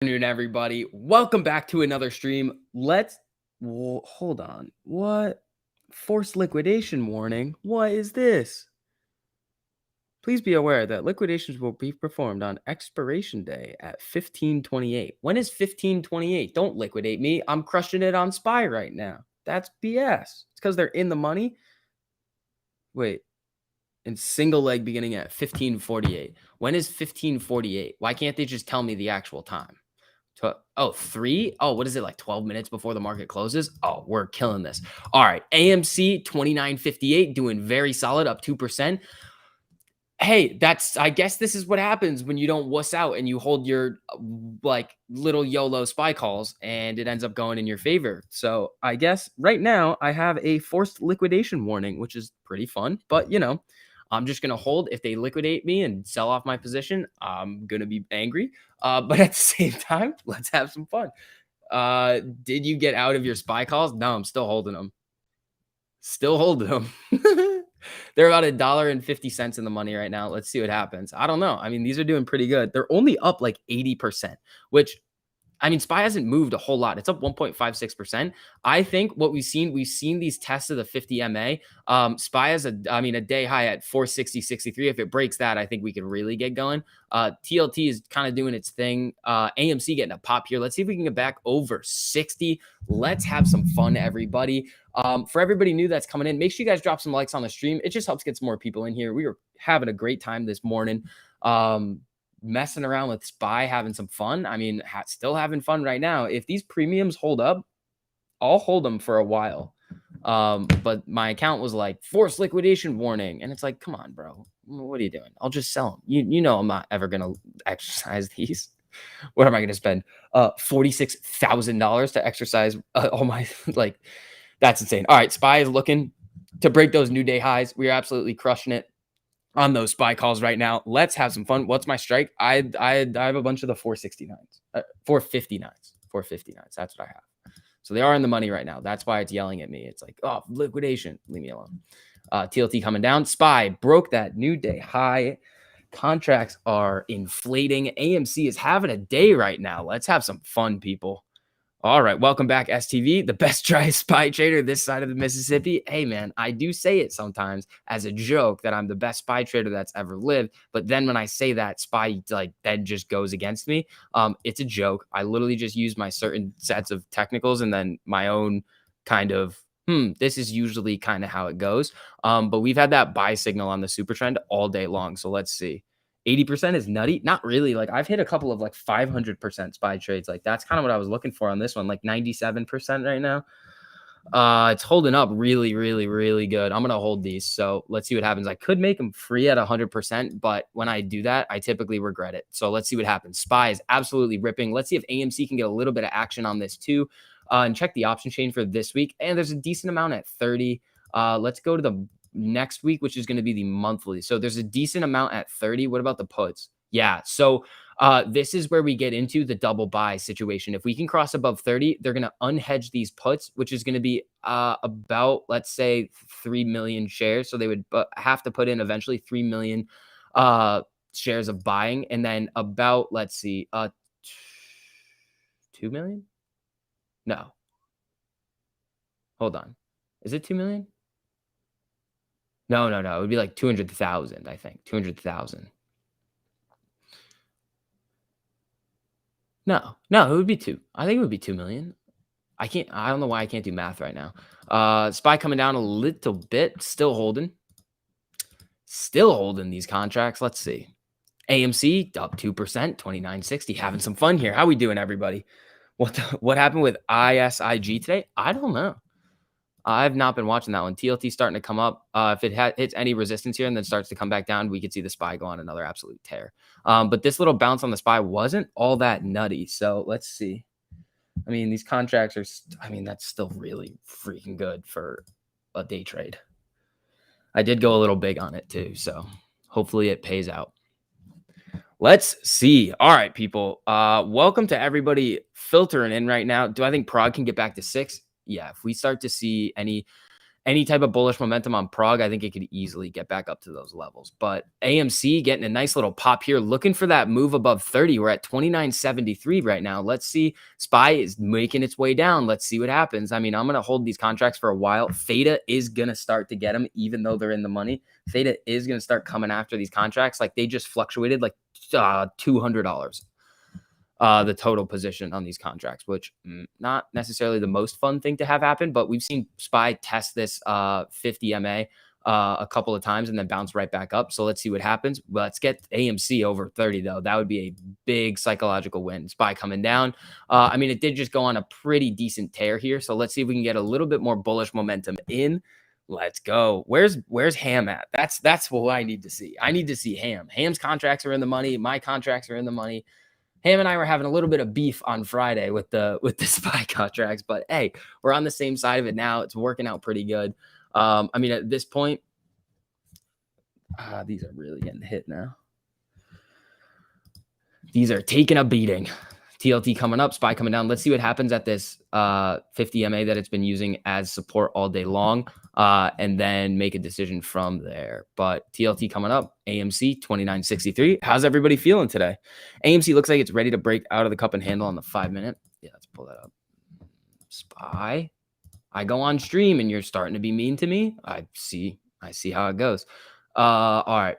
Afternoon, everybody. Welcome back to another stream. Hold on. What? Forced liquidation warning? What is this? Please be aware that liquidations will be performed on expiration day at 1528. When is 1528? Don't liquidate me. I'm crushing it on SPY right now. That's BS. It's because they're in the money. Wait. And single leg beginning at 1548. When is 1548? Why can't they just tell me the actual time? Oh, 3? Oh, what is it, like 12 minutes before the market closes? Oh, we're killing this. All right, AMC 29.58 doing very solid, up 2%. Hey, I guess this is what happens when you don't wuss out and you hold your like little YOLO SPY calls and it ends up going in your favor. So I guess right now I have a forced liquidation warning, which is pretty fun, but I'm just going to hold. If they liquidate me and sell off my position, I'm going to be angry. But at the same time, let's have some fun. Did you get out of your SPY calls? No, I'm still holding them. Still holding them. They're about $1.50 in the money right now. Let's see what happens. I don't know. I mean, these are doing pretty good. They're only up like 80%, which I mean, SPY hasn't moved a whole lot. It's up 1.56%. I think what we've seen these tests of the 50 MA. SPY has a day high at 460.63. If it breaks that, I think we could really get going. TLT is kind of doing its thing. AMC getting a pop here. Let's see if we can get back over 60. Let's have some fun, everybody. For everybody new that's coming in, make sure you guys drop some likes on the stream. It just helps get some more people in here. We were having a great time this morning. Messing around with SPY, having some fun. I mean, still having fun right now. If these premiums hold up, I'll hold them for a while. But my account was like forced liquidation warning, and it's like, come on, bro, what are you doing? I'll just sell them. You know, I'm not ever gonna exercise these. What am I gonna spend $46,000 to exercise all my like? That's insane. All right, SPY is looking to break those new day highs. We are absolutely crushing it on those SPY calls right now. Let's have some fun. What's my strike? I have a bunch of the 469s, 459s. That's what I have. So they are in the money right now. That's why it's yelling at me. It's like, oh, liquidation. Leave me alone. TLT coming down. SPY broke that new day high. Contracts are inflating. AMC is having a day right now. Let's have some fun, people. All right, welcome back, STV, the best dry SPY trader this side of the Mississippi. Hey, man, I do say it sometimes as a joke that I'm the best SPY trader that's ever lived. But then when I say that, SPY, like, that just goes against me. It's a joke. I literally just use my certain sets of technicals and then my own kind of, this is usually kind of how it goes. But we've had that buy signal on the super trend all day long. So let's see. 80% is nutty. Not really. Like I've hit a couple of like 500% SPY trades. Like that's kind of what I was looking for on this one. Like 97% right now. It's holding up really, really, really good. I'm going to hold these. So let's see what happens. I could make them free at 100%, but when I do that, I typically regret it. So let's see what happens. SPY is absolutely ripping. Let's see if AMC can get a little bit of action on this too. And check the option chain for this week. And there's a decent amount at 30. Let's go to the next week, which is going to be the monthly. So there's a decent amount at 30. What about the puts? Yeah. So this is where we get into the double buy situation. If we can cross above 30, they're going to unhedge these puts, which is going to be about, let's say, 3 million shares. So they would have to put in eventually 3 million shares of buying. And then about, let's see, 2 million? No. Hold on. Is it 2 million? No. It would be like 200,000, I think. 200,000. No, it would be 2. I think it would be 2 million. I don't know why I can't do math right now. SPY coming down a little bit. Still holding these contracts. Let's see. AMC up 2%, 29.60. Having some fun here. How we doing, everybody? What happened with ISIG today? I don't know. I've not been watching that one. TLT starting to come up. If it hits any resistance here and then starts to come back down, we could see the SPY go on another absolute tear. But this little bounce on the SPY wasn't all that nutty. So let's see. I mean, these contracts are, that's still really freaking good for a day trade. I did go a little big on it too. So hopefully it pays out. Let's see. All right, people. Welcome to everybody filtering in right now. Do I think Prague can get back to 6? Yeah, if we start to see any any type of bullish momentum on Prague, I think it could easily get back up to those levels. But AMC getting a nice little pop here, looking for that move above 30. We're at 29.73 right now. Let's see. SPY is making its way down. Let's see what happens. I mean, I'm going to hold these contracts for a while. Theta is going to start to get them, even though they're in the money. Theta is going to start coming after these contracts. Like they just fluctuated like $200. The total position on these contracts, which not necessarily the most fun thing to have happen, but we've seen SPY test this 50 MA a couple of times and then bounce right back up. So let's see what happens. Let's get AMC over 30 though. That would be a big psychological win. SPY coming down. I mean, it did just go on a pretty decent tear here. So let's see if we can get a little bit more bullish momentum in. Let's go. Where's Ham at? That's what I need to see. I need to see Ham. Ham's contracts are in the money. My contracts are in the money. Ham and I were having a little bit of beef on Friday with the SPY contracts, but hey, we're on the same side of it now. It's working out pretty good. I mean, at this point, these are really getting hit now. These are taking a beating. TLT coming up, SPY coming down. Let's see what happens at this 50 MA that it's been using as support all day long, and then make a decision from there. But TLT coming up, AMC 29.63. How's everybody feeling today? AMC looks like it's ready to break out of the cup and handle on the 5-minute. Yeah, let's pull that up. SPY. I go on stream and you're starting to be mean to me. I see how it goes. All right.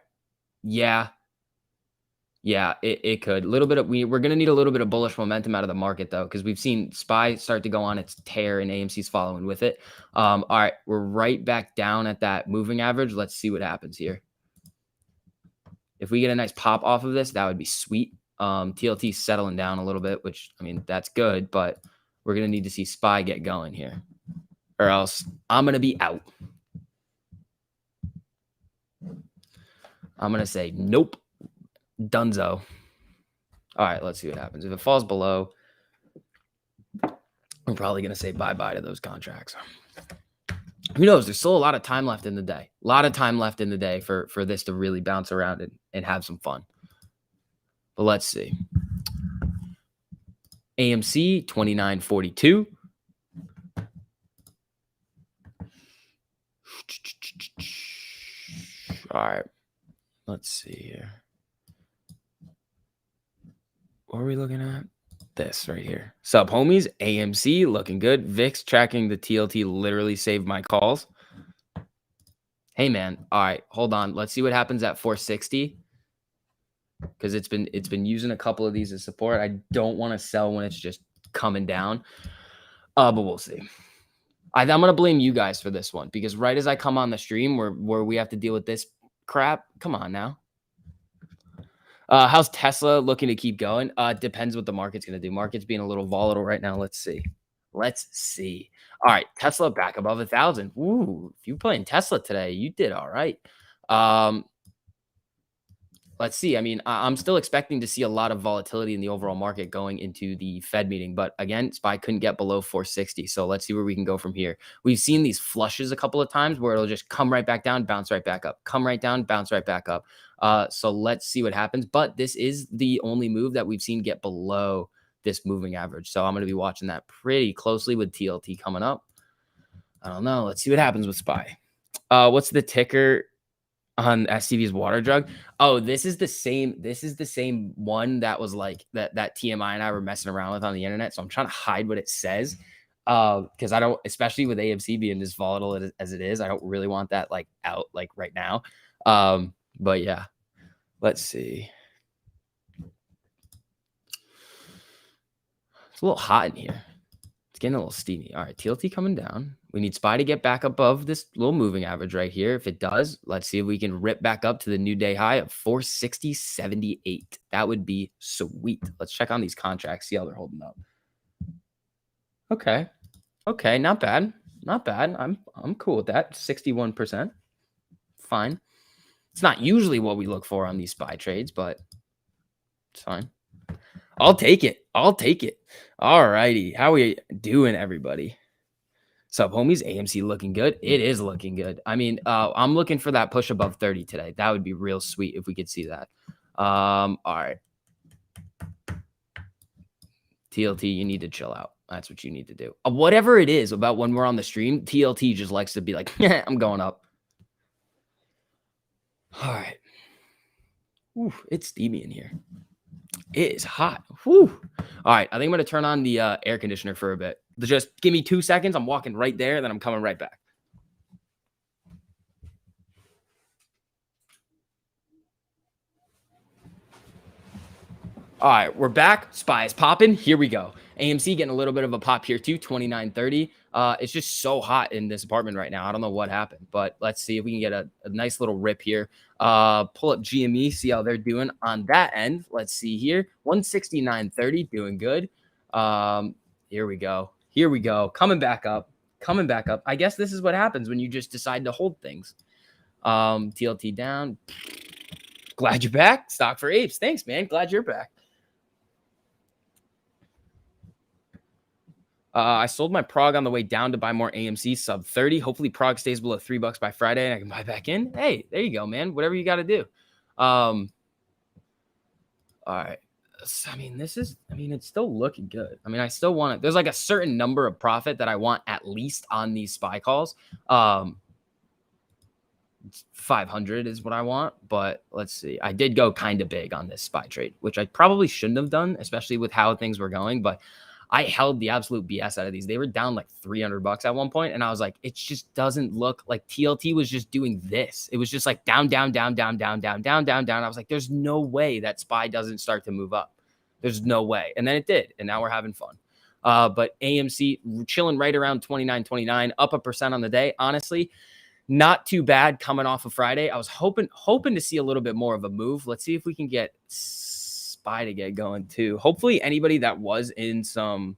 Yeah, it could. A little bit of we're going to need a little bit of bullish momentum out of the market though, because we've seen SPY start to go on its tear and AMC's following with it. All right, we're right back down at that moving average. Let's see what happens here. If we get a nice pop off of this, that would be sweet. TLT settling down a little bit, which I mean that's good, but we're going to need to see SPY get going here, or else I'm going to be out. I'm going to say nope. Dunzo. All right, let's see what happens. If it falls below, I'm probably going to say bye-bye to those contracts. Who knows? There's still a lot of time left in the day. A lot of time left in the day for this to really bounce around and have some fun. But let's see. AMC 29.42. All right. Let's see here. What are we looking at? This right here. Sup, homies? AMC looking good. VIX tracking the TLT literally saved my calls. Hey, man. All right, hold on. Let's see what happens at 460. Because it's been using a couple of these as support. I don't want to sell when it's just coming down. But we'll see. I'm going to blame you guys for this one. Because right as I come on the stream where we have to deal with this crap, come on now. How's Tesla looking to keep going? Depends what the market's going to do. Market's being a little volatile right now. Let's see. All right, Tesla back above 1,000. Ooh, if you're playing Tesla today, you did all right. Let's see. I mean, I'm still expecting to see a lot of volatility in the overall market going into the Fed meeting. But again, SPY couldn't get below 460. So let's see where we can go from here. We've seen these flushes a couple of times where it'll just come right back down, bounce right back up, come right down, bounce right back up. So let's see what happens. But this is the only move that we've seen get below this moving average. So I'm going to be watching that pretty closely with TLT coming up. I don't know. Let's see what happens with SPY. What's the ticker on STV's water jug? Oh, this is the same one that was like that TMI and I were messing around with on the internet. So I'm trying to hide what it says. Because I don't, especially with AMC being as volatile as it is, I don't really want that like out like right now. But yeah, let's see. It's a little hot in here. It's getting a little steamy. All right, TLT coming down. We need SPY to get back above this little moving average right here. If it does, let's see if we can rip back up to the new day high of 460.78. That would be sweet. Let's check on these contracts, see how they're holding up. Okay, not bad. I'm cool with that. 61%. Fine. It's not usually what we look for on these SPY trades, but it's fine. I'll take it. All righty. How we doing, everybody? Sup, homies? AMC looking good. It is looking good. I mean, I'm looking for that push above 30 today. That would be real sweet if we could see that. All right. TLT, you need to chill out. That's what you need to do. Whatever it is about when we're on the stream, TLT just likes to be like, I'm going up. All right. Ooh, it's steamy in here. It is hot. Whew. All right. I think I'm going to turn on the air conditioner for a bit. Just give me 2 seconds. I'm walking right there. Then I'm coming right back. All right, we're back. SPY is popping. Here we go. AMC getting a little bit of a pop here too, 29.30. It's just so hot in this apartment right now. I don't know what happened, but let's see if we can get a nice little rip here. Pull up GME, see how they're doing on that end. Let's see here. 169.30, doing good. Here we go. Here we go. Coming back up. Coming back up. I guess this is what happens when you just decide to hold things. TLT down. Glad you're back. Stock for apes. Thanks, man. Glad you're back. I sold my Prague on the way down to buy more AMC sub 30. Hopefully Prague stays below $3 by Friday and I can buy back in. Hey, there you go, man. Whatever you got to do. All right. I mean, it's still looking good. I mean, I still want it. There's like a certain number of profit that I want at least on these SPY calls. 500 is what I want, but let's see. I did go kind of big on this SPY trade, which I probably shouldn't have done, especially with how things were going, but I held the absolute BS out of these. They were down like $300 at one point, and I was like, it just doesn't look like TLT was just doing this. It was just like down, down, down, down, down, down, down, down, down. I was like, there's no way that SPY doesn't start to move up. There's no way. And then it did, and now we're having fun. But AMC chilling right around 29.29, up 1% on the day. Honestly, not too bad coming off of Friday. I was hoping to see a little bit more of a move. Let's see if we can get SPY to get going too. Hopefully anybody that was in some,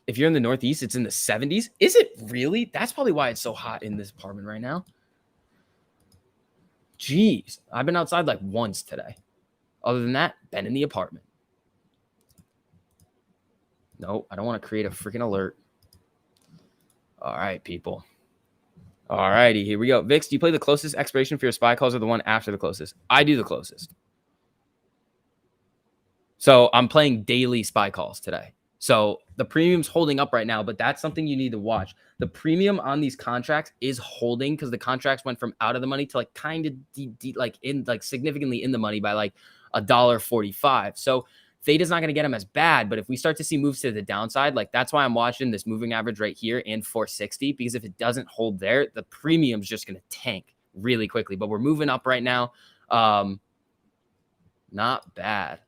if you're in the Northeast, it's in the 70s. Is it really? That's probably why it's so hot in this apartment right now. Jeez, I've been outside like once today. Other than that, been in the apartment. No, I don't want to create a freaking alert. All right, people. All righty, here we go. Vix, do you play the closest expiration for your SPY calls or the one after the closest? I do the closest. So I'm playing daily SPY calls today. So the premium's holding up right now, but that's something you need to watch. The premium on these contracts is holding because the contracts went from out of the money to like kind of significantly in the money by like $1.45. So Theta's not going to get them as bad, but if we start to see moves to the downside, like that's why I'm watching this moving average right here and 460, because if it doesn't hold there, the premium's just going to tank really quickly. But we're moving up right now. Not bad.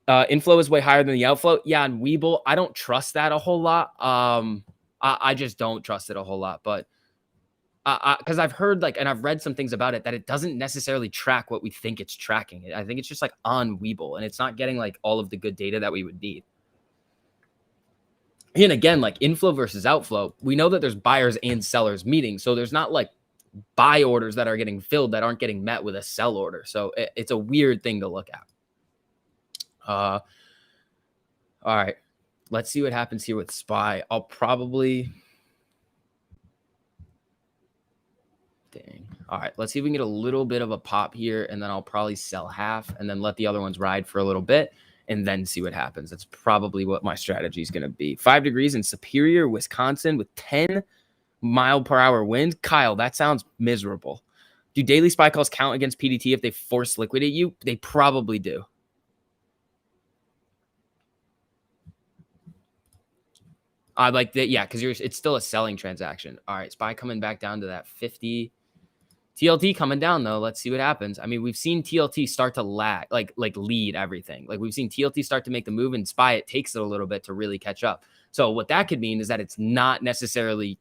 Inflow is way higher than the outflow. Yeah, and Webull, I don't trust that a whole lot. I just don't trust it a whole lot, but because I've heard and I've read some things about it that it doesn't necessarily track what we think it's tracking. I think it's just like on Webull, and it's not getting like all of the good data that we would need. And again, like inflow versus outflow, we know that there's buyers and sellers meeting, so there's not like buy orders that are getting filled that aren't getting met with a sell order. So it's a weird thing to look at. All right, let's see what happens here with SPY. I'll probably, dang. All right, let's see if we can get a little bit of a pop here, and then I'll probably sell half and then let the other ones ride for a little bit and then see what happens. That's probably what my strategy is going to be. 5 degrees in Superior, Wisconsin with 10-mile-per-hour winds. Kyle, that sounds miserable. Do daily SPY calls count against PDT if they force liquidate you? They probably do. I like that. Yeah, because it's still a selling transaction. All right, SPY coming back down to that 50. TLT coming down though. Let's see what happens. I mean, we've seen TLT start to lag, like lead everything. Like we've seen TLT start to make the move, and SPY it takes it a little bit to really catch up. So what that could mean is that it's not necessarily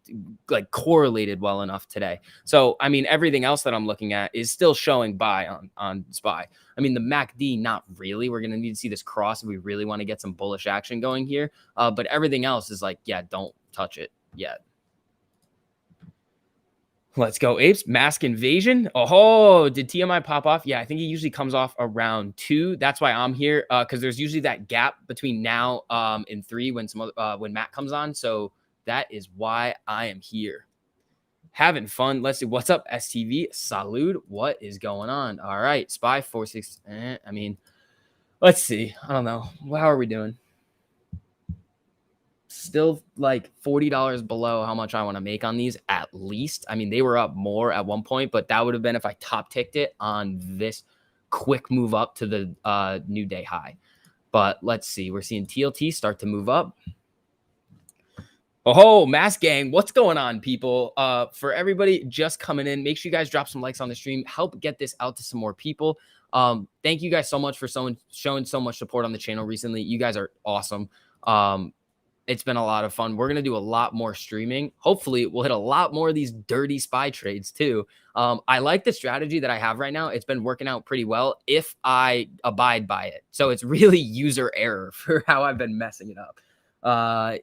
like correlated well enough today. So I mean, everything else that I'm looking at is still showing buy on SPY. I mean, the MACD, not really. We're going to need to see this cross if we really want to get some bullish action going here. But everything else is like, yeah, don't touch it yet. Let's go, apes. Mask invasion. Oh, did TMI pop off? Yeah, I think it usually comes off around 2. That's why I'm here, because there's usually that gap between now and 3 when Matt comes on. So that is why I am here. Having fun. Let's see. What's up, STV? Salud. What is going on? All right. SPY 46. I mean, let's see. I don't know. How are we doing? still like $40 below how much I want to make on these at least. I mean, they were up more at one point, but that would have been if I top ticked it on this quick move up to the new day high. But let's see. We're seeing TLT start to move up. Oh, Mass Gang, what's going on, people? For everybody just coming in, make sure you guys drop some likes on the stream. Help get this out to some more people. Thank you guys so much for showing so much support on the channel recently. You guys are awesome. It's been a lot of fun. We're going to do a lot more streaming. Hopefully, we'll hit a lot more of these dirty SPY trades too. I like the strategy that I have right now. It's been working out pretty well if I abide by it. So it's really user error for how I've been messing it up.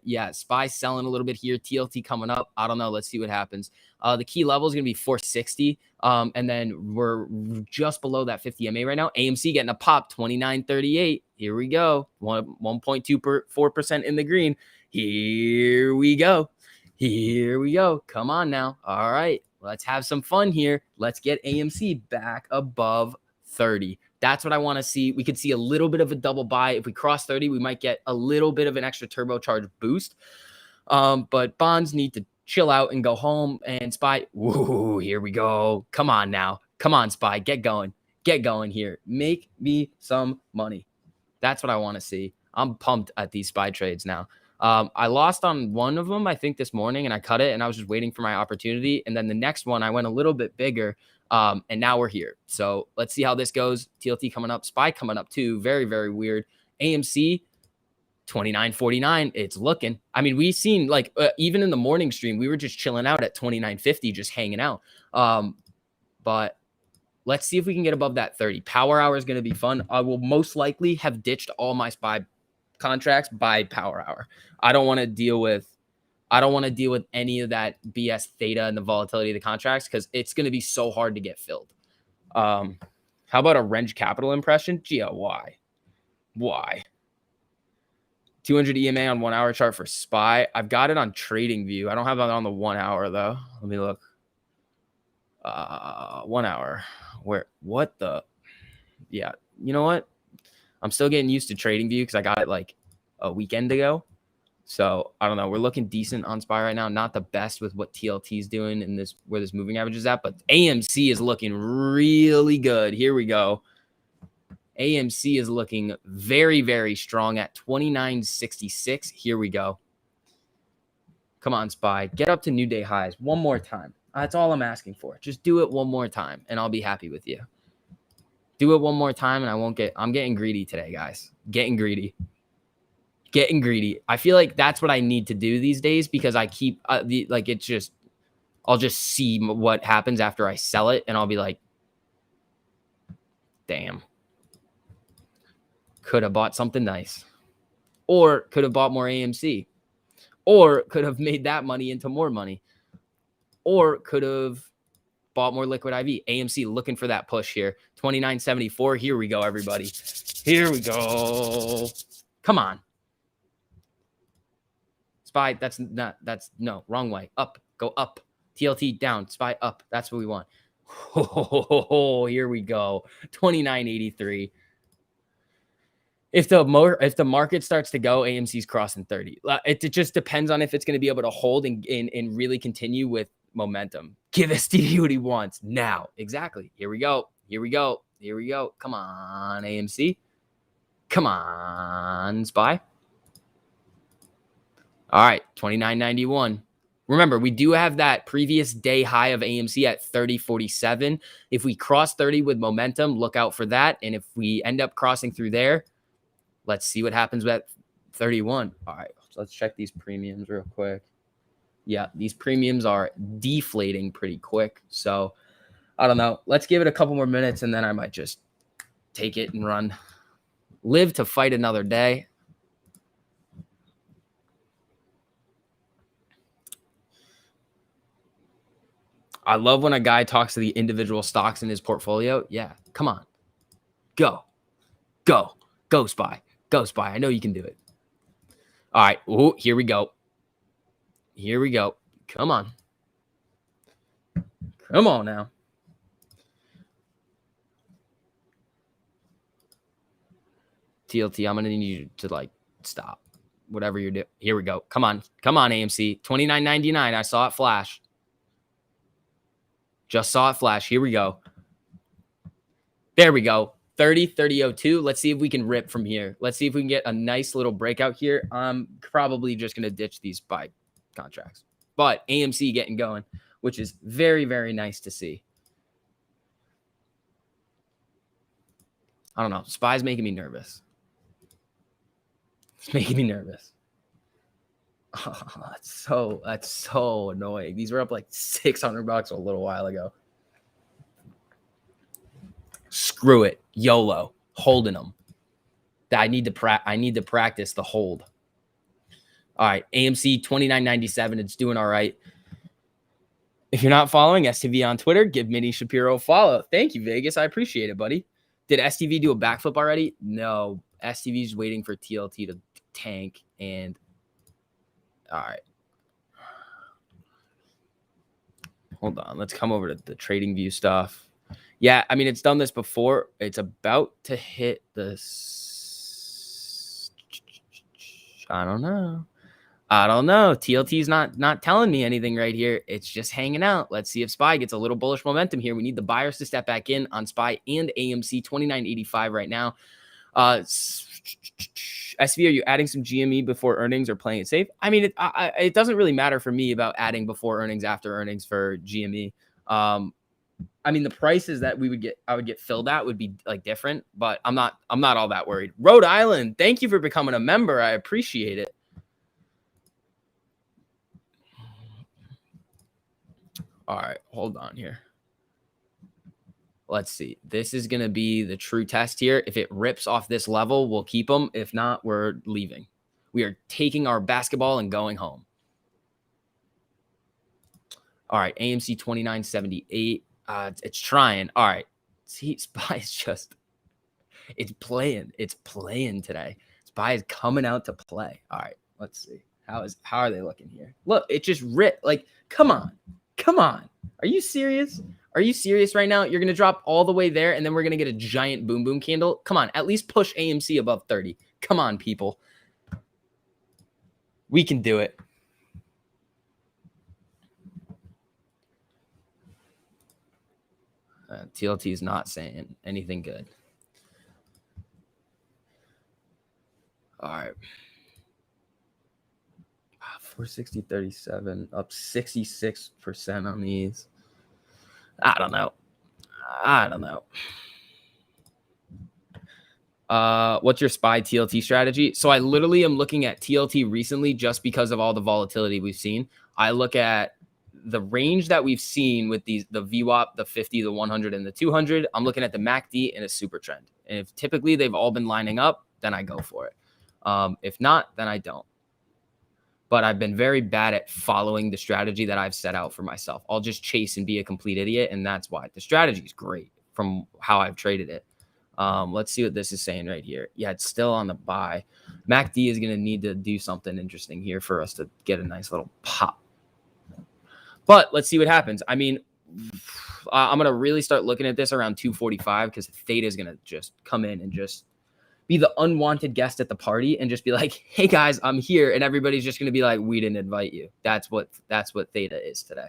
Yeah, SPY selling a little bit here. TLT coming up. I don't know. Let's see what happens. The key level is going to be 460. And then we're just below that 50 MA right now. AMC getting a pop, 29.38. Here we go. 1.24% in the green. Here we go. Here we go. Come on now. All right. Let's have some fun here. Let's get AMC back above 30. That's what I want to see. We could see a little bit of a double buy. If we cross 30, we might get a little bit of an extra turbocharged boost. But bonds need to chill out and go home. And SPY, woo, here we go. Come on now. Come on, SPY. Get going. Get going here. Make me some money. That's what I want to see. I'm pumped at these SPY trades now. I lost on one of them, I think, this morning, and I cut it, and I was just waiting for my opportunity. And then the next one, I went a little bit bigger. And now we're here. So let's see how this goes. TLT coming up, SPY coming up too. Very, very weird. AMC 29.49. It's looking. I mean, we've seen like even in the morning stream, we were just chilling out at 29.50, just hanging out. But let's see if we can get above that 30. Power hour is going to be fun. I will most likely have ditched all my SPY contracts by power hour. I don't want to deal with any of that BS theta and the volatility of the contracts because it's going to be so hard to get filled. How about a Wrench Capital impression? Gio, why? 200 EMA on 1 hour chart for SPY. I've got it on TradingView. I don't have it on the 1 hour though. Let me look. 1 hour. Yeah, you know what? I'm still getting used to TradingView because I got it like a weekend ago. So I don't know. We're looking decent on SPY right now. Not the best with what TLT is doing in this, where this moving average is at, but AMC is looking really good. Here we go. AMC is looking very, very strong at 29.66. Here we go. Come on, SPY. Get up to new day highs one more time. That's all I'm asking for. Just do it one more time, and I'll be happy with you. Do it one more time, and I'm getting greedy today, guys. Getting greedy. I feel like that's what I need to do these days because I keep I'll just see what happens after I sell it, and I'll be like, damn, could have bought something nice, or could have bought more AMC, or could have made that money into more money, or could have bought more liquid IV. AMC looking for that push here. 29.74. Here we go, everybody. Here we go. Come on. SPY, no, wrong way. Up, go up. TLT down, SPY up. That's what we want. Oh, here we go. 29.83. If the market starts to go, AMC's crossing 30. It just depends on if it's going to be able to hold and really continue with momentum. Give STV what he wants now. Exactly. Here we go. Come on, AMC. Come on, SPY. All right, 29.91. Remember, we do have that previous day high of AMC at 30.47. If we cross 30 with momentum, look out for that. And if we end up crossing through there, let's see what happens with 31. All right, so let's check these premiums real quick. Yeah, these premiums are deflating pretty quick. So I don't know. Let's give it a couple more minutes, and then I might just take it and run. Live to fight another day. I love when a guy talks to the individual stocks in his portfolio. Yeah, come on. Go, SPY. Go, SPY. I know you can do it. All right. Ooh, here we go. Come on. Come on now. TLT, I'm going to need you to, stop. whatever you're doing. Here we go. Come on, AMC. $29.99. I saw it flash. Just saw it flash. Here we go. There we go. 30.02. Let's see if we can rip from here. Let's see if we can get a nice little breakout here. I'm probably just going to ditch these SPY contracts. But AMC getting going, which is very, very nice to see. I don't know. SPY's making me nervous. It's making me nervous. Oh, that's so annoying. These were up like $600 a little while ago. Screw it. YOLO. Holding them. I need to practice the hold. All right. AMC 29.97. It's doing all right. If you're not following STV on Twitter, give Minnie Shapiro a follow. Thank you, Vegas. I appreciate it, buddy. Did STV do a backflip already? No. STV's waiting for TLT to tank. And all right. Hold on. Let's come over to the trading view stuff. Yeah, I mean, it's done this before. It's about to hit the... I don't know. TLT's not telling me anything right here. It's just hanging out. Let's see if SPY gets a little bullish momentum here. We need the buyers to step back in on SPY and AMC. 29.85 right now. SV, are you adding some GME before earnings or playing it safe? I mean, it doesn't really matter for me about adding before earnings, after earnings for GME. I mean, the prices that I would get filled at would be like different, but I'm not all that worried. Rhode Island, thank you for becoming a member. I appreciate it. All right, hold on here. Let's see. This is going to be the true test here. If it rips off this level, we'll keep them. If not, we're leaving. We are taking our basketball and going home. All right, AMC 29.78. It's trying. All right. See, SPY is just, it's playing today. SPY is coming out to play. All right, let's see. How are they looking here? Look, it just ripped. Like, come on. Are you serious? Are you serious right now? You're going to drop all the way there, and then we're going to get a giant boom boom candle? Come on, at least push AMC above 30. Come on, people. We can do it. TLT is not saying anything good. All right. 460.37, up 66% on these. I don't know. What's your SPY TLT strategy? So I literally am looking at TLT recently just because of all the volatility we've seen. I look at the range that we've seen with the VWAP, the 50, the 100, and the 200. I'm looking at the MACD and a super trend. And if typically they've all been lining up, then I go for it. If not, then I don't. But I've been very bad at following the strategy that I've set out for myself. I'll just chase and be a complete idiot, and that's why. The strategy is great from how I've traded it. Let's see what this is saying right here. Yeah, it's still on the buy. MACD is going to need to do something interesting here for us to get a nice little pop. But let's see what happens. I mean, I'm going to really start looking at this around 245 because Theta is going to just come in and just be the unwanted guest at the party and just be like, hey guys, I'm here. And everybody's just going to be like, we didn't invite you. That's what Theta is today.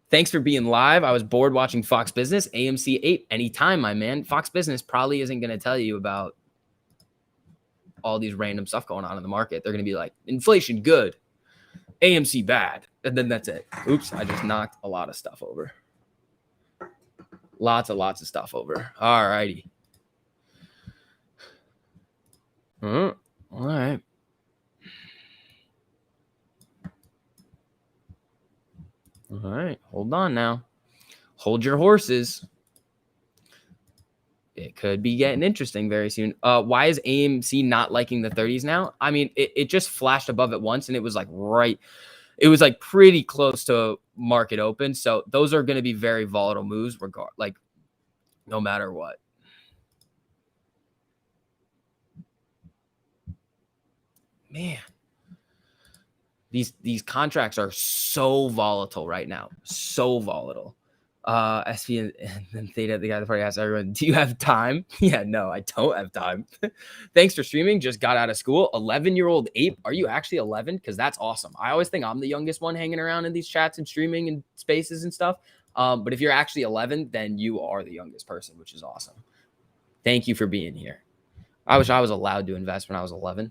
Thanks for being live. I was bored watching Fox Business. AMC 8 anytime, my man. Fox Business probably isn't going to tell you about all these random stuff going on in the market. They're going to be like, inflation good, AMC bad. And then that's it. Oops, I just knocked a lot of stuff over. Lots of stuff over. All righty. All right. All right. Hold on now. Hold your horses. It could be getting interesting very soon. Why is AMC not liking the 30s now? I mean, it just flashed above it once, and it was like it was like pretty close to market open. So those are going to be very volatile moves, no matter what. Man, these contracts are so volatile right now. So volatile. SV and then Theta, the guy at the party, asked everyone, "Do you have time?" Yeah, no, I don't have time. Thanks for streaming. Just got out of school. 11-year-old ape. Are you actually 11? Because that's awesome. I always think I'm the youngest one hanging around in these chats and streaming and spaces and stuff. But if you're actually 11, then you are the youngest person, which is awesome. Thank you for being here. I wish I was allowed to invest when I was 11.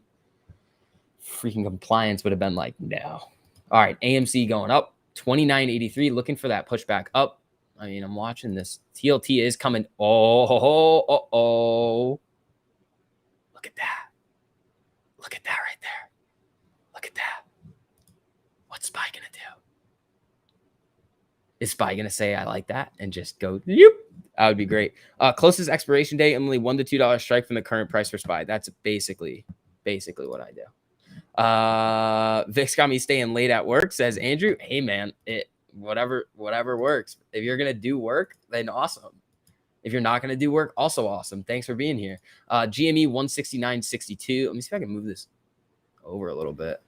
Freaking compliance would have been like, no. All right, AMC going up. 29.83, looking for that pushback up. I mean, I'm watching this. TLT is coming. Oh. Look at that. Look at that right there. Look at that. What's SPY going to do? Is SPY going to say, I like that, and just go, yoop? That would be great. Closest expiration date, Emily, $1 to $2 strike from the current price for SPY. That's basically what I do. Vix got me staying late at work, says Andrew. Hey, man, whatever works. If you're going to do work, then awesome. If you're not going to do work, also awesome. Thanks for being here. GME 169.62. Let me see if I can move this over a little bit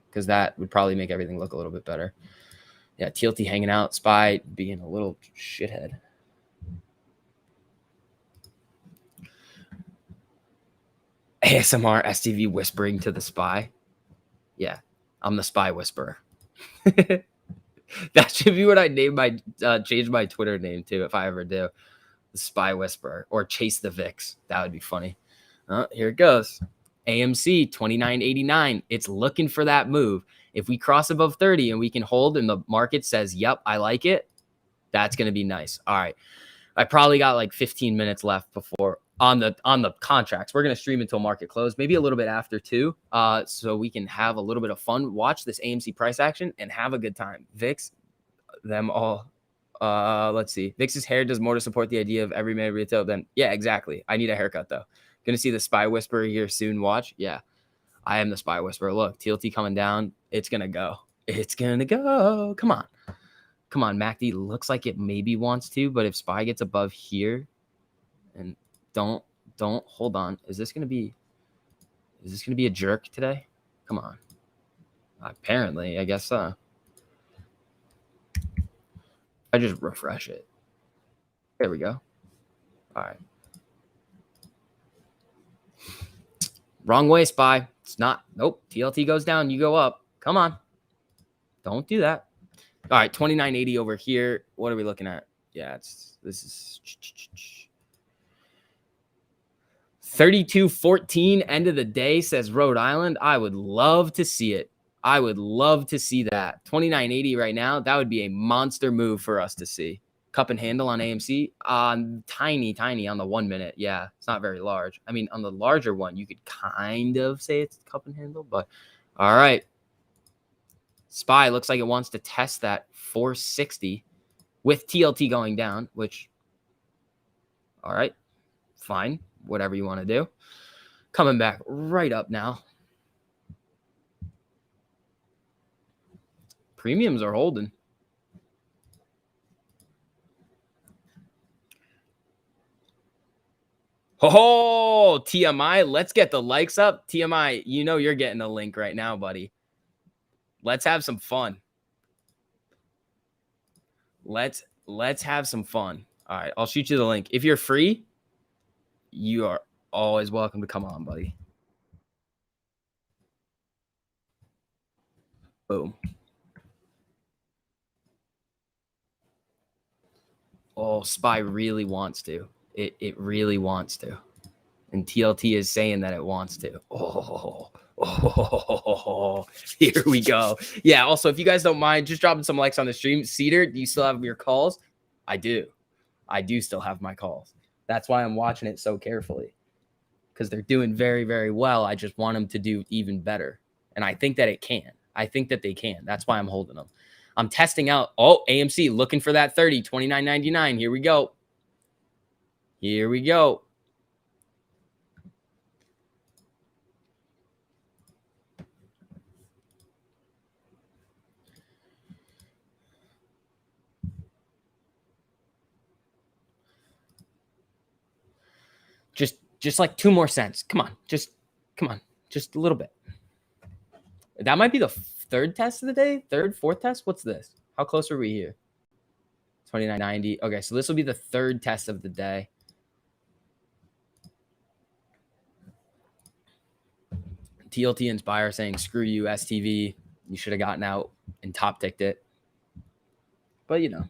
because that would probably make everything look a little bit better. Yeah, TLT hanging out, SPY being a little shithead. ASMR STV whispering to the SPY. Yeah, I'm the SPY whisperer. That should be what I name my change my Twitter name to if I ever do. The SPY whisperer or Chase the VIX. That would be funny. Here it goes. AMC 29.89. It's looking for that move. If we cross above 30 and we can hold and the market says, yep, I like it, that's going to be nice. All right. I probably got like 15 minutes left before on the contracts. We're going to stream until market close, maybe a little bit after too, so we can have a little bit of fun, watch this AMC price action, and have a good time. VIX, them all. Let's see. VIX's hair does more to support the idea of every man retail than, yeah, exactly. I need a haircut though. Gonna see the SPY whisperer here soon. Watch. Yeah, I am the SPY whisperer. Look, TLT coming down. It's gonna go. It's gonna go. Come on. Come on, MACD looks like it maybe wants to, but if SPY gets above here, and don't hold on. Is this gonna be a jerk today? Come on. Apparently, I guess so. I just refresh it. There we go. All right. Wrong way, SPY. It's not. Nope. TLT goes down. You go up. Come on. Don't do that. All right. 29.80 over here. What are we looking at? Yeah, this is 32.14 end of the day, says Rhode Island. I would love to see it. I would love to see that. 29.80 right now. That would be a monster move for us to see. Cup and handle on AMC. Tiny on the 1 minute. Yeah, it's not very large. I mean, on the larger one, you could kind of say it's cup and handle, but all right. SPY looks like it wants to test that 460 with TLT going down, which, all right, fine. Whatever you want to do. Coming back right up now. Premiums are holding. Oh, TMI, let's get the likes up. TMI, you know you're getting a link right now, buddy. Let's have some fun. Let's have some fun. All right, I'll shoot you the link. If you're free, you are always welcome to come on, buddy. Boom. Oh, SPY really wants to. It really wants to. And TLT is saying that it wants to. Oh, here we go. Yeah, also, if you guys don't mind, just dropping some likes on the stream. Cedar, do you still have your calls? I do. I do still have my calls. That's why I'm watching it so carefully. Because they're doing very, very well. I just want them to do even better. And I think that it can. I think that they can. That's why I'm holding them. I'm testing out. Oh, AMC looking for that 30, 29.99. Here we go. Here we go. Just like 2 more cents. Come on. Just a little bit. That might be the 3rd test of the day. 3rd, 4th test. What's this? How close are we here? 29.90. Okay, so this will be the third test of the day. TLT Inspire saying, screw you, STV. You should have gotten out and top ticked it. But, you know.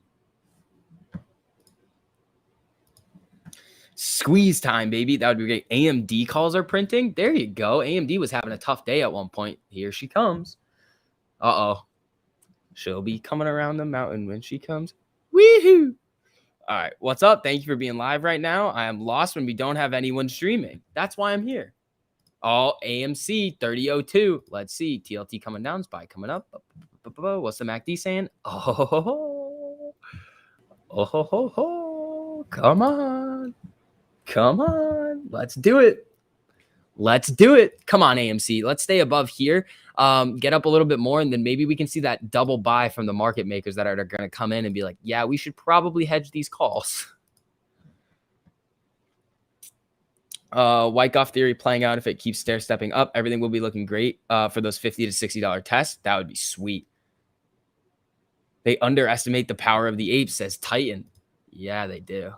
Squeeze time, baby. That would be great. AMD calls are printing. There you go. AMD was having a tough day at one point. Here she comes. Uh-oh. She'll be coming around the mountain when she comes. Woohoo! All right. What's up? Thank you for being live right now. I am lost when we don't have anyone streaming. That's why I'm here. All AMC 3002. Let's see. TLT coming down. SPY coming up. What's the MACD saying? Oh, ho, ho. Come on. Come on. Let's do it. Let's do it. Come on, AMC. Let's stay above here. Get up a little bit more, and then maybe we can see that double buy from the market makers that are going to come in and be like, yeah, we should probably hedge these calls. Wyckoff theory playing out. If it keeps stair stepping up, everything will be looking great for those $50 to $60 tests. That would be sweet. They underestimate the power of the apes, says Titan. Yeah, they do.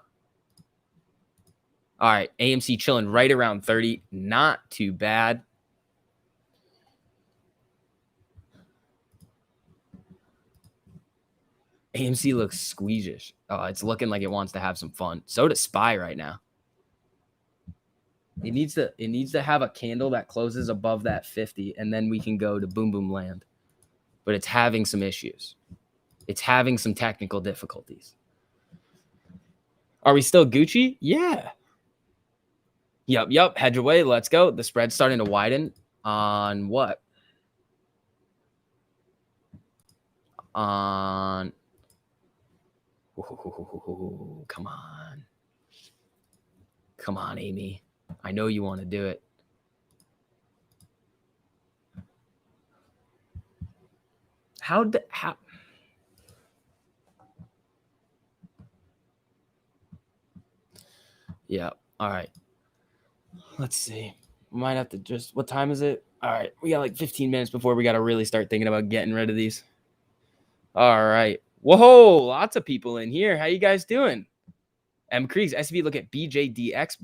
All right, AMC chilling right around 30. Not too bad. AMC looks squeezish. Oh, it's looking like it wants to have some fun. So does SPY right now. It needs to have a candle that closes above that 50, and then we can go to boom boom land. But it's having some issues. It's having some technical difficulties. Are we still Gucci? Yeah. Yep. Hedge away. Let's go. The spread's starting to widen on what? On. Ooh, come on. Come on, Amy. I know you want to do it. How? Yeah. All right. Let's see. We might have to just. What time is it? All right. We got like 15 minutes before we got to really start thinking about getting rid of these. All right. Whoa. Lots of people in here. How you guys doing? M. Kriegs. SB look at BJDX.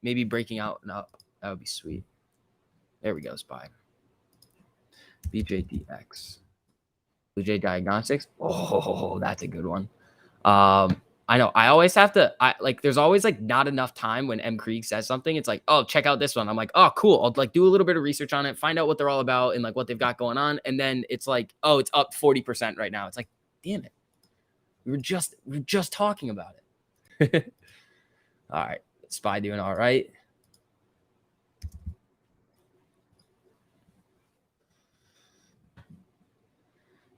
Maybe breaking out and up. That would be sweet. There we go. SPY. BJDX. Blue Jay Diagnostics. Oh, that's a good one. I know. I always have to. There's always like not enough time when M. Krieg says something. It's like, oh, check out this one. I'm like, oh, cool. I'll like do a little bit of research on it, find out what they're all about and like what they've got going on. And then it's like, oh, it's up 40% right now. It's like, damn it. We were just talking about it. All right. SPY doing all right.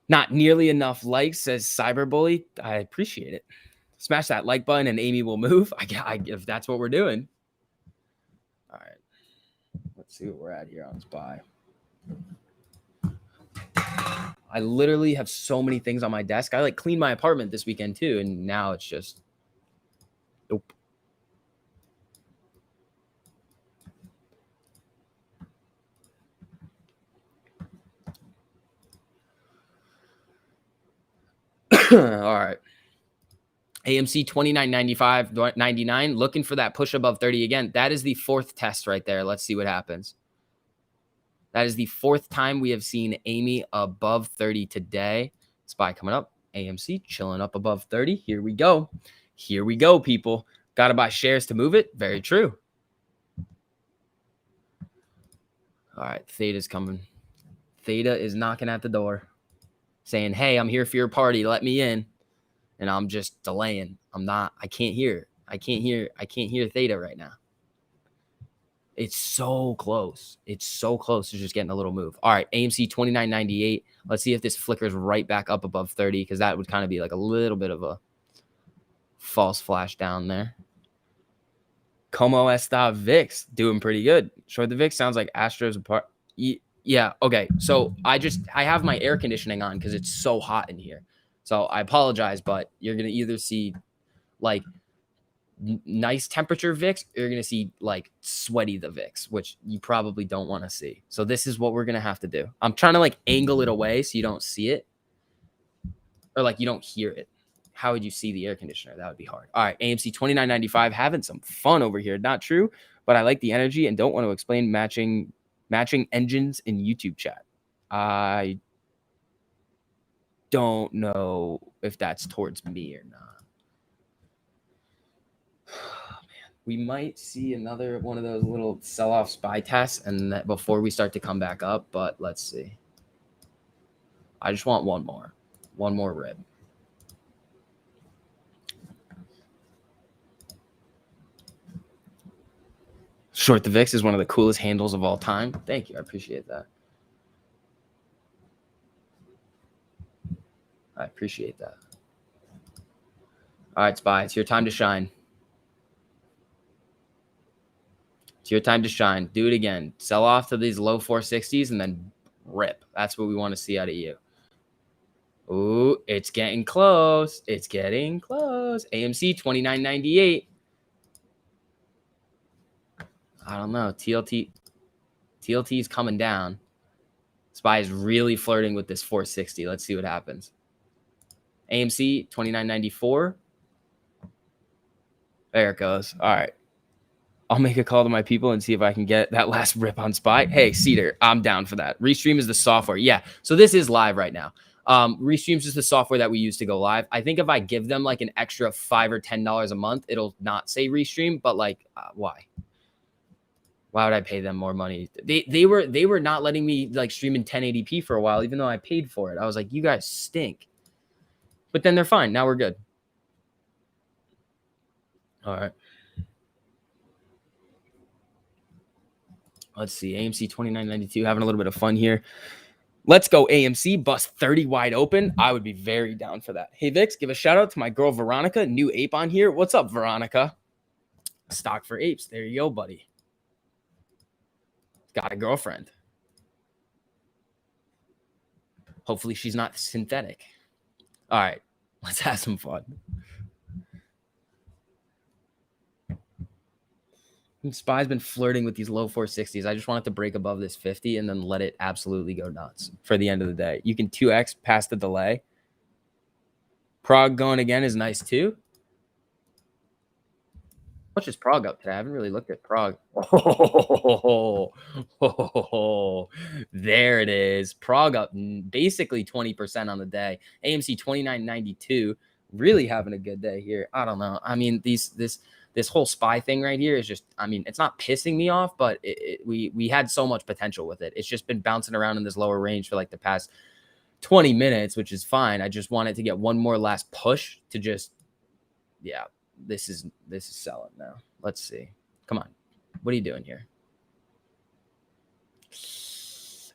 Not nearly enough likes, says Cyberbully. I appreciate it. Smash that like button and Amy will move. If that's what we're doing. All right. Let's see what we're at here on SPY. I literally have so many things on my desk. I like cleaned my apartment this weekend too, and now it's just nope. All right. AMC 29.95.99, looking for that push above 30 again. That is the fourth test right there. Let's see what happens. That is the fourth time we have seen Amy above 30 today. SPY coming up. AMC chilling up above 30. Here we go. Here we go, people. Got to buy shares to move it. Very true. All right. Theta's coming. Theta is knocking at the door saying, hey, I'm here for your party. Let me in. And I'm just delaying. I can't hear Theta right now. It's so close. It's so close to just getting a little move. All right, AMC 29.98. Let's see if this flickers right back up above 30 because that would kind of be like a little bit of a false flash down there. Como esta VIX doing pretty good. Short the VIX sounds like Astros apart. Yeah, okay. So I have my air conditioning on because it's so hot in here. So I apologize, but you're going to either see like nice temperature VIX or you're going to see like sweaty the VIX, which you probably don't want to see. So this is what we're going to have to do. I'm trying to like angle it away so you don't see it or like you don't hear it. How would you see the air conditioner? That would be hard. All right, AMC 29.95, having some fun over here. Not true, but I like the energy and don't want to explain matching engines in YouTube chat. I don't know if that's towards me or not. We might see another one of those little sell-off SPY tests and that before we start to come back up, but let's see. I just want one more rib. Short the VIX is one of the coolest handles of all time. Thank you. I appreciate that. I appreciate that. All right, SPY, it's your time to shine. It's your time to shine. Do it again. Sell off to these low 460s and then rip. That's what we want to see out of you. Ooh, it's getting close. It's getting close. AMC 29.98. I don't know. TLT is coming down. SPY is really flirting with this 460. Let's see what happens. AMC 29.94. There it goes. All right. I'll make a call to my people and see if I can get that last rip on SPY. Hey, Cedar, I'm down for that. Restream is the software. Yeah. So this is live right now. Restreams is the software that we use to go live. I think if I give them like an extra $5 or $10 a month, it'll not say Restream, but like, why? Why would I pay them more money? They were not letting me like stream in 1080p for a while, even though I paid for it. I was like, you guys stink. But then they're fine. Now we're good. All right. Let's see. AMC 29.92, having a little bit of fun here. Let's go AMC, bust 30 wide open. I would be very down for that. Hey, Vix, give a shout out to my girl, Veronica. New ape on here. What's up, Veronica? Stock for apes. There you go, buddy. Got a girlfriend. Hopefully she's not synthetic. All right, let's have some fun. SPY's been flirting with these low 460s. I just want it to break above this 50 and then let it absolutely go nuts for the end of the day. You can 2x past the delay. Prague going again is nice too. How much is Prague up today? I haven't really looked at Prague. There it is. Prague up basically 20% on the day. AMC 29.92. Really having a good day here. I don't know. I mean, this whole SPY thing right here is just, I mean, it's not pissing me off, but we had so much potential with it. It's just been bouncing around in this lower range for like the past 20 minutes, which is fine. I just want it to get one more last push to just, yeah. This is selling now. Let's see. Come on. What are you doing here?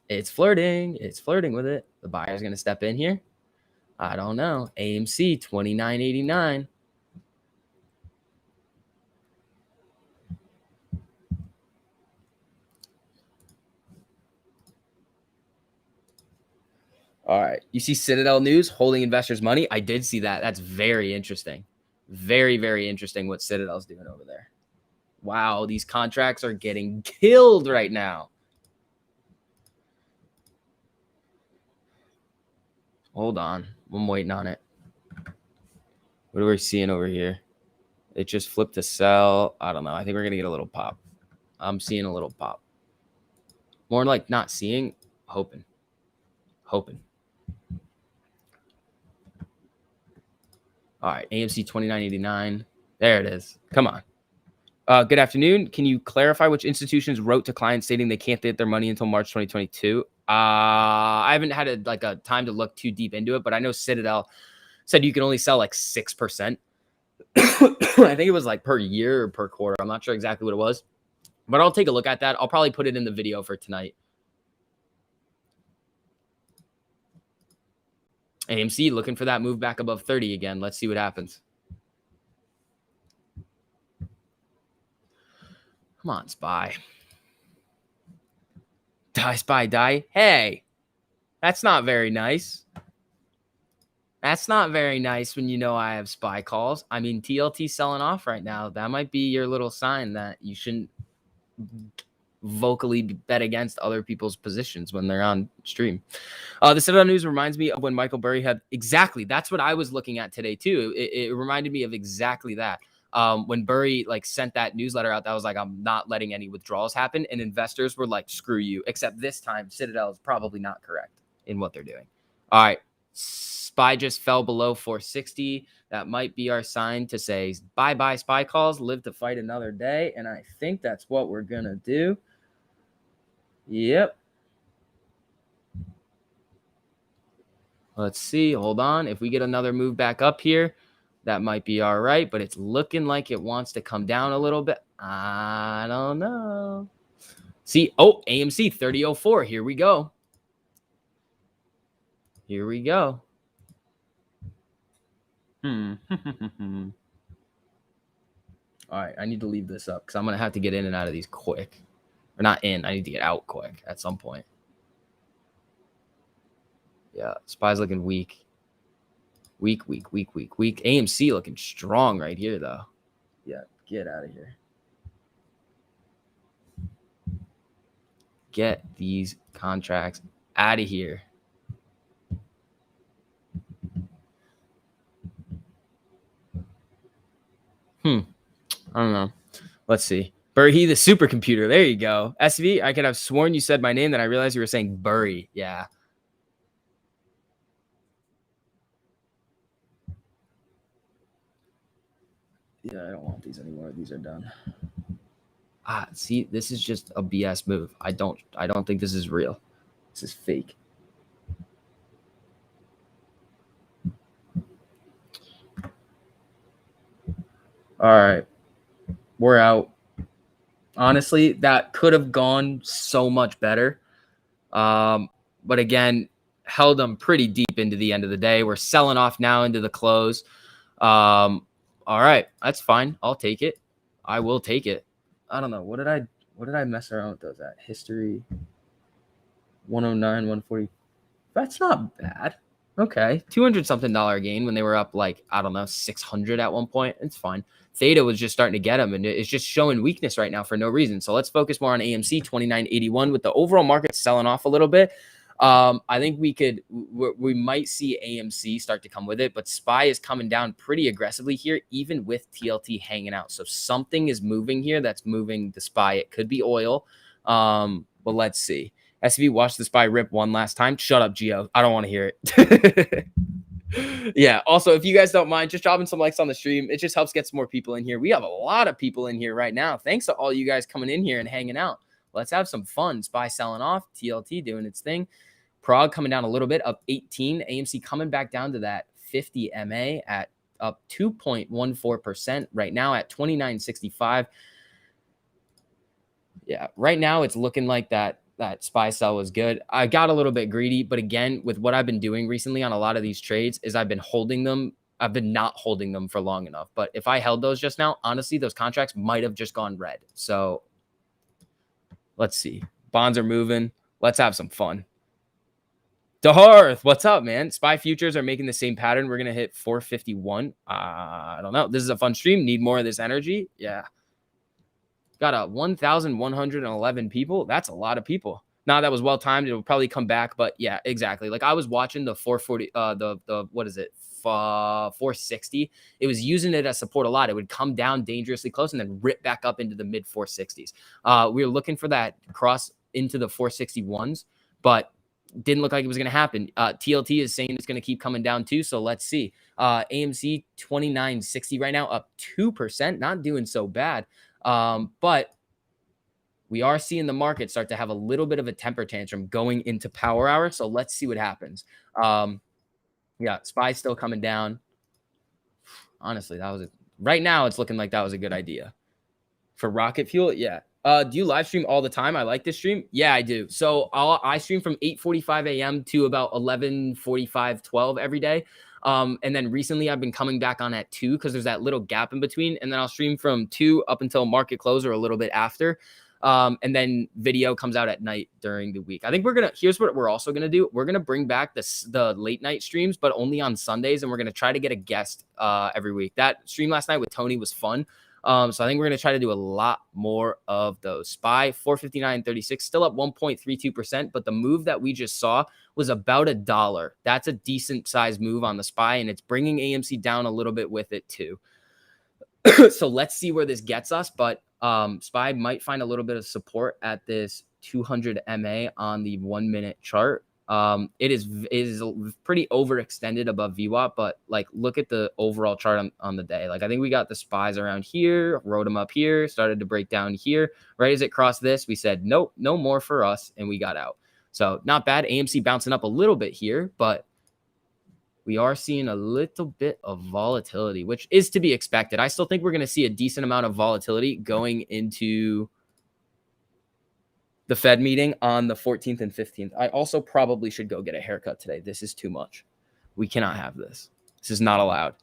It's flirting. It's flirting with it. The buyer's going to step in here. I don't know. AMC 29.89. All right. You see Citadel News holding investors' money? I did see that. That's very interesting. Very, very interesting what Citadel's doing over there. Wow, these contracts are getting killed right now. Hold on. I'm waiting on it. What are we seeing over here? It just flipped to sell. I don't know. I think we're going to get a little pop. I'm seeing a little pop. More like not seeing, hoping. Hoping. All right, AMC 29.89. There it is. Come on. Good afternoon. Can you clarify which institutions wrote to clients stating they can't get their money until March 2022? I haven't had a time to look too deep into it, but I know Citadel said you can only sell like 6%. I think it was like per year or per quarter. I'm not sure exactly what it was, but I'll take a look at that. I'll probably put it in the video for tonight. AMC looking for that move back above 30 again. Let's see what happens. Come on, SPY. Die, SPY, die. Hey, that's not very nice. That's not very nice when you know I have SPY calls. I mean, TLT selling off right now. That might be your little sign that you shouldn't vocally bet against other people's positions when they're on stream. The Citadel news reminds me of when Michael Burry had exactly. That's what I was looking at today too. It reminded me of exactly that. When Burry like sent that newsletter out, that was like, I'm not letting any withdrawals happen, and investors were like, screw you. Except this time, Citadel is probably not correct in what they're doing. All right, SPY just fell below 460. That might be our sign to say bye-bye SPY calls, live to fight another day, and I think that's what we're gonna do. Yep. Let's see. Hold on. If we get another move back up here, that might be all right, but it's looking like it wants to come down a little bit. I don't know. See, oh, AMC 3004. Here we go. Here we go. All right, I need to leave this up because I'm going to have to get in and out of these quick. Or not in. I need to get out quick at some point. Yeah, SPY's looking weak. Weak. AMC looking strong right here, though. Yeah, get out of here. Get these contracts out of here. I don't know. Let's see. Burry the supercomputer. There you go. SV, I could have sworn you said my name, then I realized you were saying Burry. Yeah. Yeah, I don't want these anymore. These are done. See, this is just a BS move. I don't think this is real. This is fake. All right. We're out. Honestly, that could have gone so much better. But again, held them pretty deep into the end of the day. We're selling off now into the close. All right, that's fine. I'll take it. I will take it. I don't know. What did I mess around with those at? History 109, 140. That's not bad. Okay. $200 something gain when they were up like, I don't know, 600 at one point. It's fine. Theta was just starting to get them, and it's just showing weakness right now for no reason. So let's focus more on AMC 2981 with the overall market selling off a little bit. I think we might see AMC start to come with it, but SPY is coming down pretty aggressively here, even with TLT hanging out. So something is moving here that's moving the SPY. It could be oil, but let's see. SV, watch the SPY rip one last time. Shut up, Gio. I don't want to hear it. Yeah. Also, if you guys don't mind, just dropping some likes on the stream. It just helps get some more people in here. We have a lot of people in here right now. Thanks to all you guys coming in here and hanging out. Let's have some fun. SPY selling off. TLT doing its thing. Prague coming down a little bit, up 18. AMC coming back down to that 50 MA at up 2.14% right now at 29.65. Yeah, right now it's looking like that SPY sell was good. I got a little bit greedy, but again, with what I've been doing recently on a lot of these trades is I've been holding them. I've been not holding them for long enough. But if I held those just now, honestly, those contracts might have just gone red. So let's see. Bonds are moving. Let's have some fun. DeHarth, what's up, man? SPY futures are making the same pattern. We're going to hit 451. I don't know. This is a fun stream. Need more of this energy. Yeah. Got a 1,111 people. That's a lot of people. Now that was well timed. It'll probably come back, but yeah, exactly. Like I was watching the 440, the what is it? 460. It was using it as support a lot. It would come down dangerously close and then rip back up into the mid 460s. We were looking for that cross into the 461s, but didn't look like it was going to happen. TLT is saying it's going to keep coming down too. So let's see. AMC 2960 right now, up 2%. Not doing so bad. But we are seeing the market start to have a little bit of a temper tantrum going into power hour. So let's see what happens. Yeah, SPY still coming down. Honestly, right now it's looking like that was a good idea for rocket fuel. Yeah. Do you live stream all the time? I like this stream. Yeah, I do. So I stream from 8:45 a.m. to about 11:45, 12 every day. And then recently I've been coming back on at 2 because there's that little gap in between. And then I'll stream from 2 up until market close or a little bit after. And then video comes out at night during the week. I think here's what we're also going to do. We're going to bring back the late night streams, but only on Sundays. And we're going to try to get a guest every week. That stream last night with Tony was fun. So I think we're going to try to do a lot more of those. SPY 459.36, still up 1.32%, but the move that we just saw was about $1. That's a decent sized move on the SPY, and it's bringing AMC down a little bit with it too. So let's see where this gets us, but SPY might find a little bit of support at this 200 MA on the 1 minute chart. It is pretty overextended above VWAP, but like look at the overall chart on the day. Like I think we got the SPYs around here, rode them up here, started to break down here. Right as it crossed this, we said nope, no more for us, and we got out. So not bad. AMC bouncing up a little bit here, but we are seeing a little bit of volatility, which is to be expected. I still think we're going to see a decent amount of volatility going into the Fed meeting on the 14th and 15th. I also probably should go get a haircut today. This is too much. We cannot have this. This is not allowed.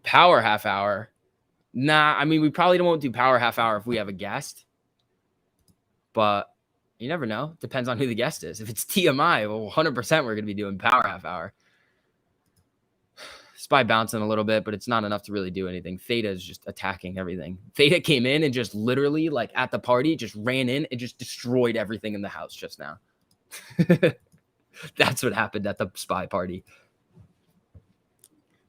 Power half hour. Nah, I mean, we probably won't do power half hour if we have a guest. But you never know. Depends on who the guest is. If it's TMI, well, 100% we're going to be doing power half hour. SPY bouncing a little bit, but it's not enough to really do anything. Theta is just attacking everything. Theta came in and just literally, like at the party, just ran in and just destroyed everything in the house just now. That's what happened at the SPY party.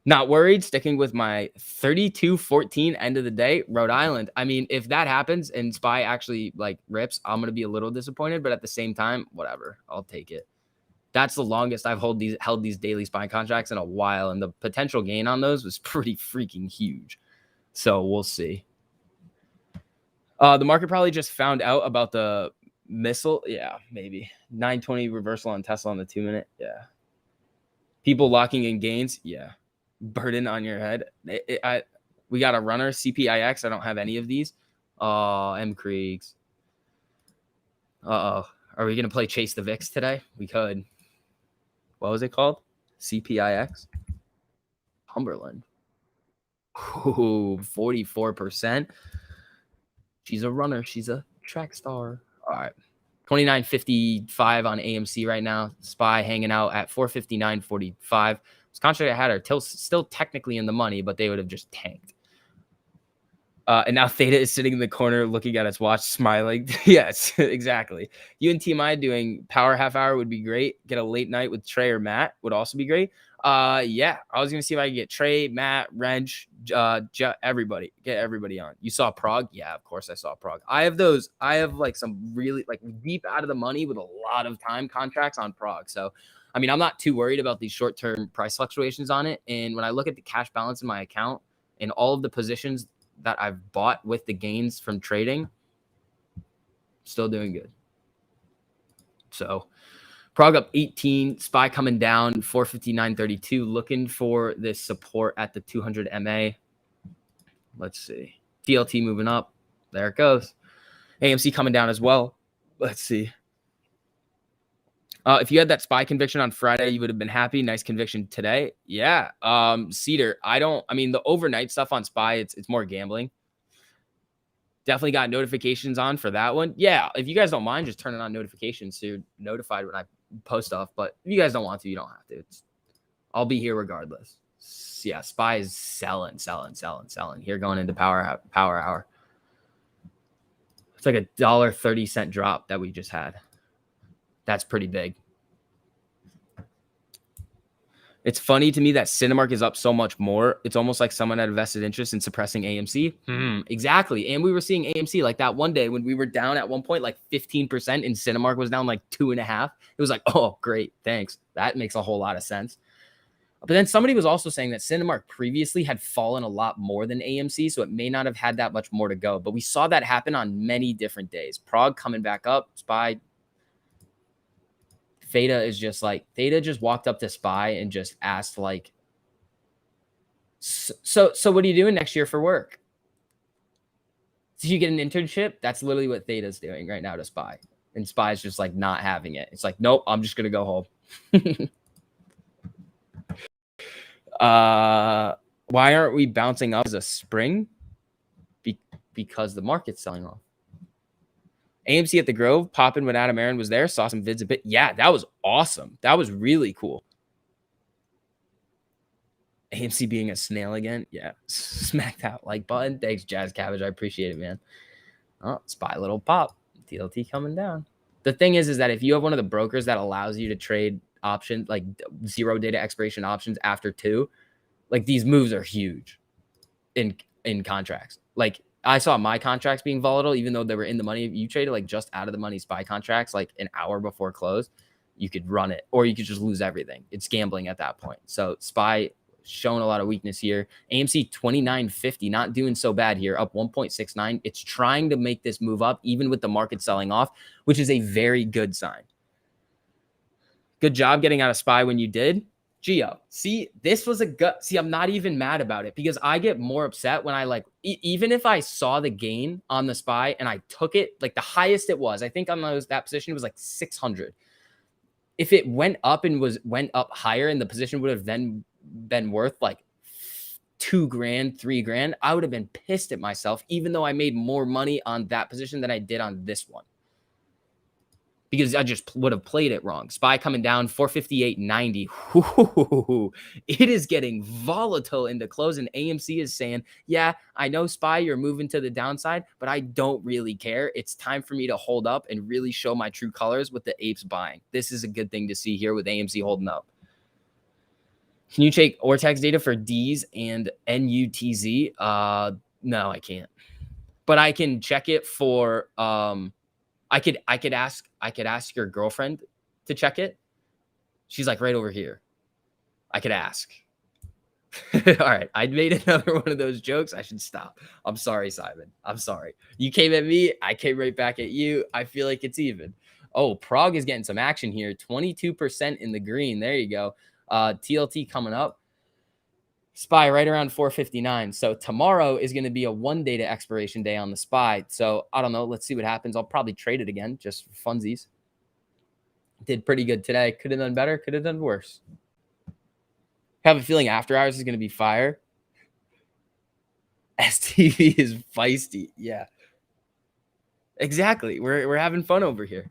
Not worried, sticking with my 32-14 end of the day, Rhode Island. I mean, if that happens and SPY actually like rips, I'm going to be a little disappointed, but at the same time, whatever, I'll take it. That's the longest I've held these daily SPY contracts in a while, and the potential gain on those was pretty freaking huge. So we'll see. The market probably just found out about the missile. Yeah, maybe 920 reversal on Tesla on the 2 minute. Yeah. People locking in gains. Yeah. Burden on your head. We got a runner, CPIX. I don't have any of these. M Kriegs. Uh-oh. Are we going to play Chase the VIX today? We could. What was it called? CPIX? Cumberland. Ooh, 44%. She's a runner. She's a track star. All right. 29.55 on AMC right now. SPY hanging out at 459.45. This contract I had are still technically in the money, but they would have just tanked. And now Theta is sitting in the corner looking at its watch, smiling. Yes, exactly. You and TMI doing power half hour would be great. Get a late night with Trey or Matt would also be great. Yeah, I was going to see if I could get Trey, Matt, Wrench, everybody. Get everybody on. You saw Prague? Yeah, of course I saw Prague. I have like some really like deep out of the money with a lot of time contracts on Prague. So, I mean, I'm not too worried about these short-term price fluctuations on it. And when I look at the cash balance in my account and all of the positions that I've bought with the gains from trading, still doing good. So Prague up 18, SPY coming down 459.32, looking for this support at the 200 MA. Let's see. TLT moving up. There it goes. AMC coming down as well. Let's see. If you had that SPY conviction on Friday, you would have been happy. Nice conviction today. Yeah. Cedar, I mean, the overnight stuff on SPY, it's more gambling. Definitely got notifications on for that one. Yeah. If you guys don't mind, just turning on notifications so you're notified when I post stuff. But if you guys don't want to, you don't have to. I'll be here regardless. Yeah. SPY is selling here going into power hour. It's like $1.30 drop that we just had. That's pretty big. It's funny to me that Cinemark is up so much more. It's almost like someone had a vested interest in suppressing AMC. Exactly. And we were seeing AMC like that one day when we were down at one point like 15% and Cinemark was down like 2.5%. It was like, oh, great. Thanks. That makes a whole lot of sense. But then somebody was also saying that Cinemark previously had fallen a lot more than AMC, so it may not have had that much more to go. But we saw that happen on many different days. Prague coming back up, SPY. Theta just walked up to SPY and just asked like, so what are you doing next year for work? Did you get an internship? That's literally what Theta's doing right now to SPY. And SPY's just like not having it. It's like, nope, I'm just going to go home. Why aren't we bouncing up as a spring? Because the market's selling off. AMC at the Grove, popping when Adam Aaron was there. Saw some vids a bit. Yeah, that was awesome. That was really cool. AMC being a snail again. Yeah. Smack that like button. Thanks, Jazz Cabbage. I appreciate it, man. Oh, spy little pop. TLT coming down. The thing is that if you have one of the brokers that allows you to trade options, like 0 data expiration options after 2, like these moves are huge in contracts. Like I saw my contracts being volatile, even though they were in the money. If you traded like just out of the money SPY contracts, like an hour before close, you could run it, or you could just lose everything. It's gambling at that point. So SPY showing a lot of weakness here. AMC 29.50, not doing so bad here, up 1.69. It's trying to make this move up, even with the market selling off, which is a very good sign. Good job getting out of SPY when you did. Geo, see, this was a gut. See, I'm not even mad about it because I get more upset when I like, even if I saw the gain on the SPY and I took it, like the highest it was, I think on that position, it was like 600. If it went up and went up higher and the position would have then been worth like $2 grand, $3 grand, I would have been pissed at myself, even though I made more money on that position than I did on this one. Because I just would have played it wrong. SPY coming down 458.90. It is getting volatile into close, and AMC is saying, yeah, I know SPY, you're moving to the downside, but I don't really care. It's time for me to hold up and really show my true colors with the apes buying. This is a good thing to see here with AMC holding up. Can you take Ortex data for D's and NUTZ? No, I can't. But I can check it for I could ask your girlfriend to check it. She's like right over here. I could ask. All right. I made another one of those jokes. I should stop. I'm sorry, Simon. I'm sorry. You came at me. I came right back at you. I feel like it's even. Oh, Prague is getting some action here. 22% in the green. There you go. TLT coming up. SPY right around 459. So tomorrow is going to be a 1 data expiration day on the SPY. So I don't know. Let's see what happens. I'll probably trade it again just for funsies. Did pretty good today. Could have done better. Could have done worse. Have a feeling after hours is going to be fire. STV is feisty. Yeah. Exactly. We're having fun over here.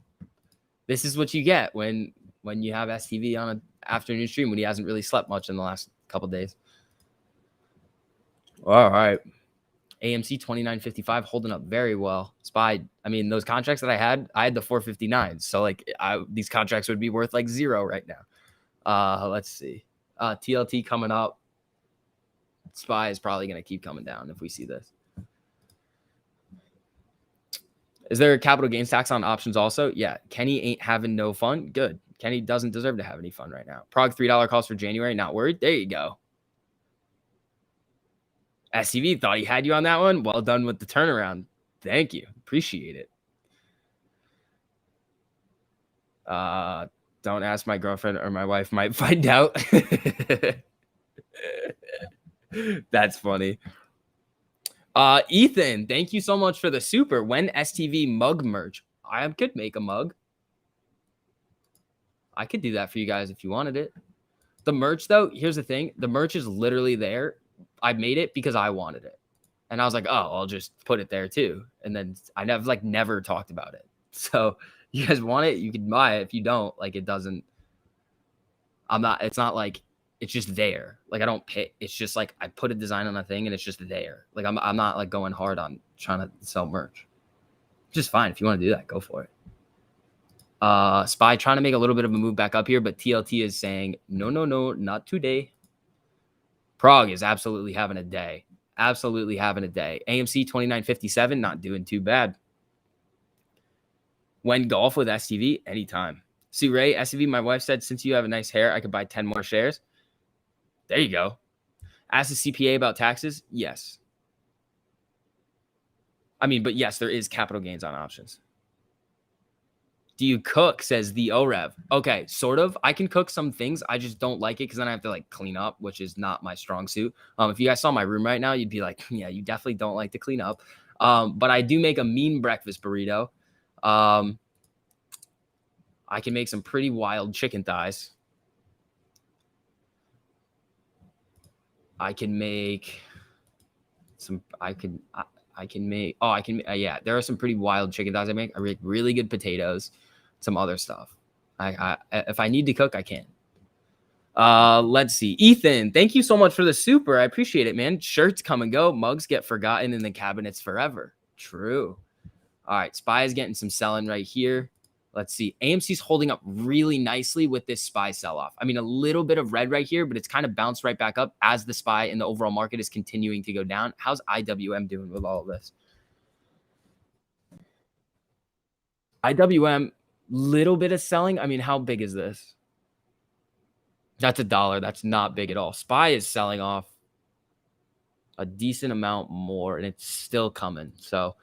This is what you get when you have STV on an afternoon stream when he hasn't really slept much in the last couple days. All right. AMC 29.55 holding up very well. SPY, I mean, those contracts that I had the 459. So like these contracts would be worth like 0 right now. Let's see. TLT coming up. SPY is probably going to keep coming down if we see this. Is there a capital gains tax on options also? Yeah. Kenny ain't having no fun. Good. Kenny doesn't deserve to have any fun right now. Prague $3 calls for January. Not worried. There you go. SCV thought he had you on that one. Well done with the turnaround. Thank you. Appreciate it. Don't ask my girlfriend or my wife might find out. That's funny. Ethan, thank you so much for the super. When STV mug merch? I could make a mug. I could do that for you guys if you wanted it. The merch, though, here's the thing. The merch is literally there. I made it because I wanted it. And I was like, oh, I'll just put it there too. And then I never talked about it. So you guys want it, you can buy it. If you don't, like it doesn't, it's not like it's just there. Like I don't pay. It's just like I put a design on a thing and it's just there. Like I'm not like going hard on trying to sell merch. Just fine. If you want to do that, go for it. SPY trying to make a little bit of a move back up here, but TLT is saying, no, not today. Prague is absolutely having a day. Absolutely having a day. AMC 29.57, not doing too bad. When golf with STV, anytime. See, Ray, STV, my wife said, since you have a nice hair, I could buy 10 more shares. There you go. Ask the CPA about taxes. Yes. I mean, but yes, there is capital gains on options. Do you cook, says the OREV. Okay, sort of. I can cook some things. I just don't like it because then I have to like clean up, which is not my strong suit. If you guys saw my room right now, you'd be like, yeah, you definitely don't like to clean up. But I do make a mean breakfast burrito. I can make some pretty wild chicken thighs. I can make some, yeah, there are some pretty wild chicken thighs I make. I make really good potatoes, some other stuff. If I need to cook, I can. Let's see. Ethan, thank you so much for the super. I appreciate it, man. Shirts come and go. Mugs get forgotten in the cabinets forever. True. All right. SPY is getting some selling right here. Let's see. AMC's holding up really nicely with this SPY sell-off. I mean, a little bit of red right here, but it's kind of bounced right back up as the SPY and the overall market is continuing to go down. How's IWM doing with all of this? IWM, little bit of selling. I mean, how big is this? That's a dollar. That's not big at all. SPY is selling off a decent amount more, and it's still coming. So,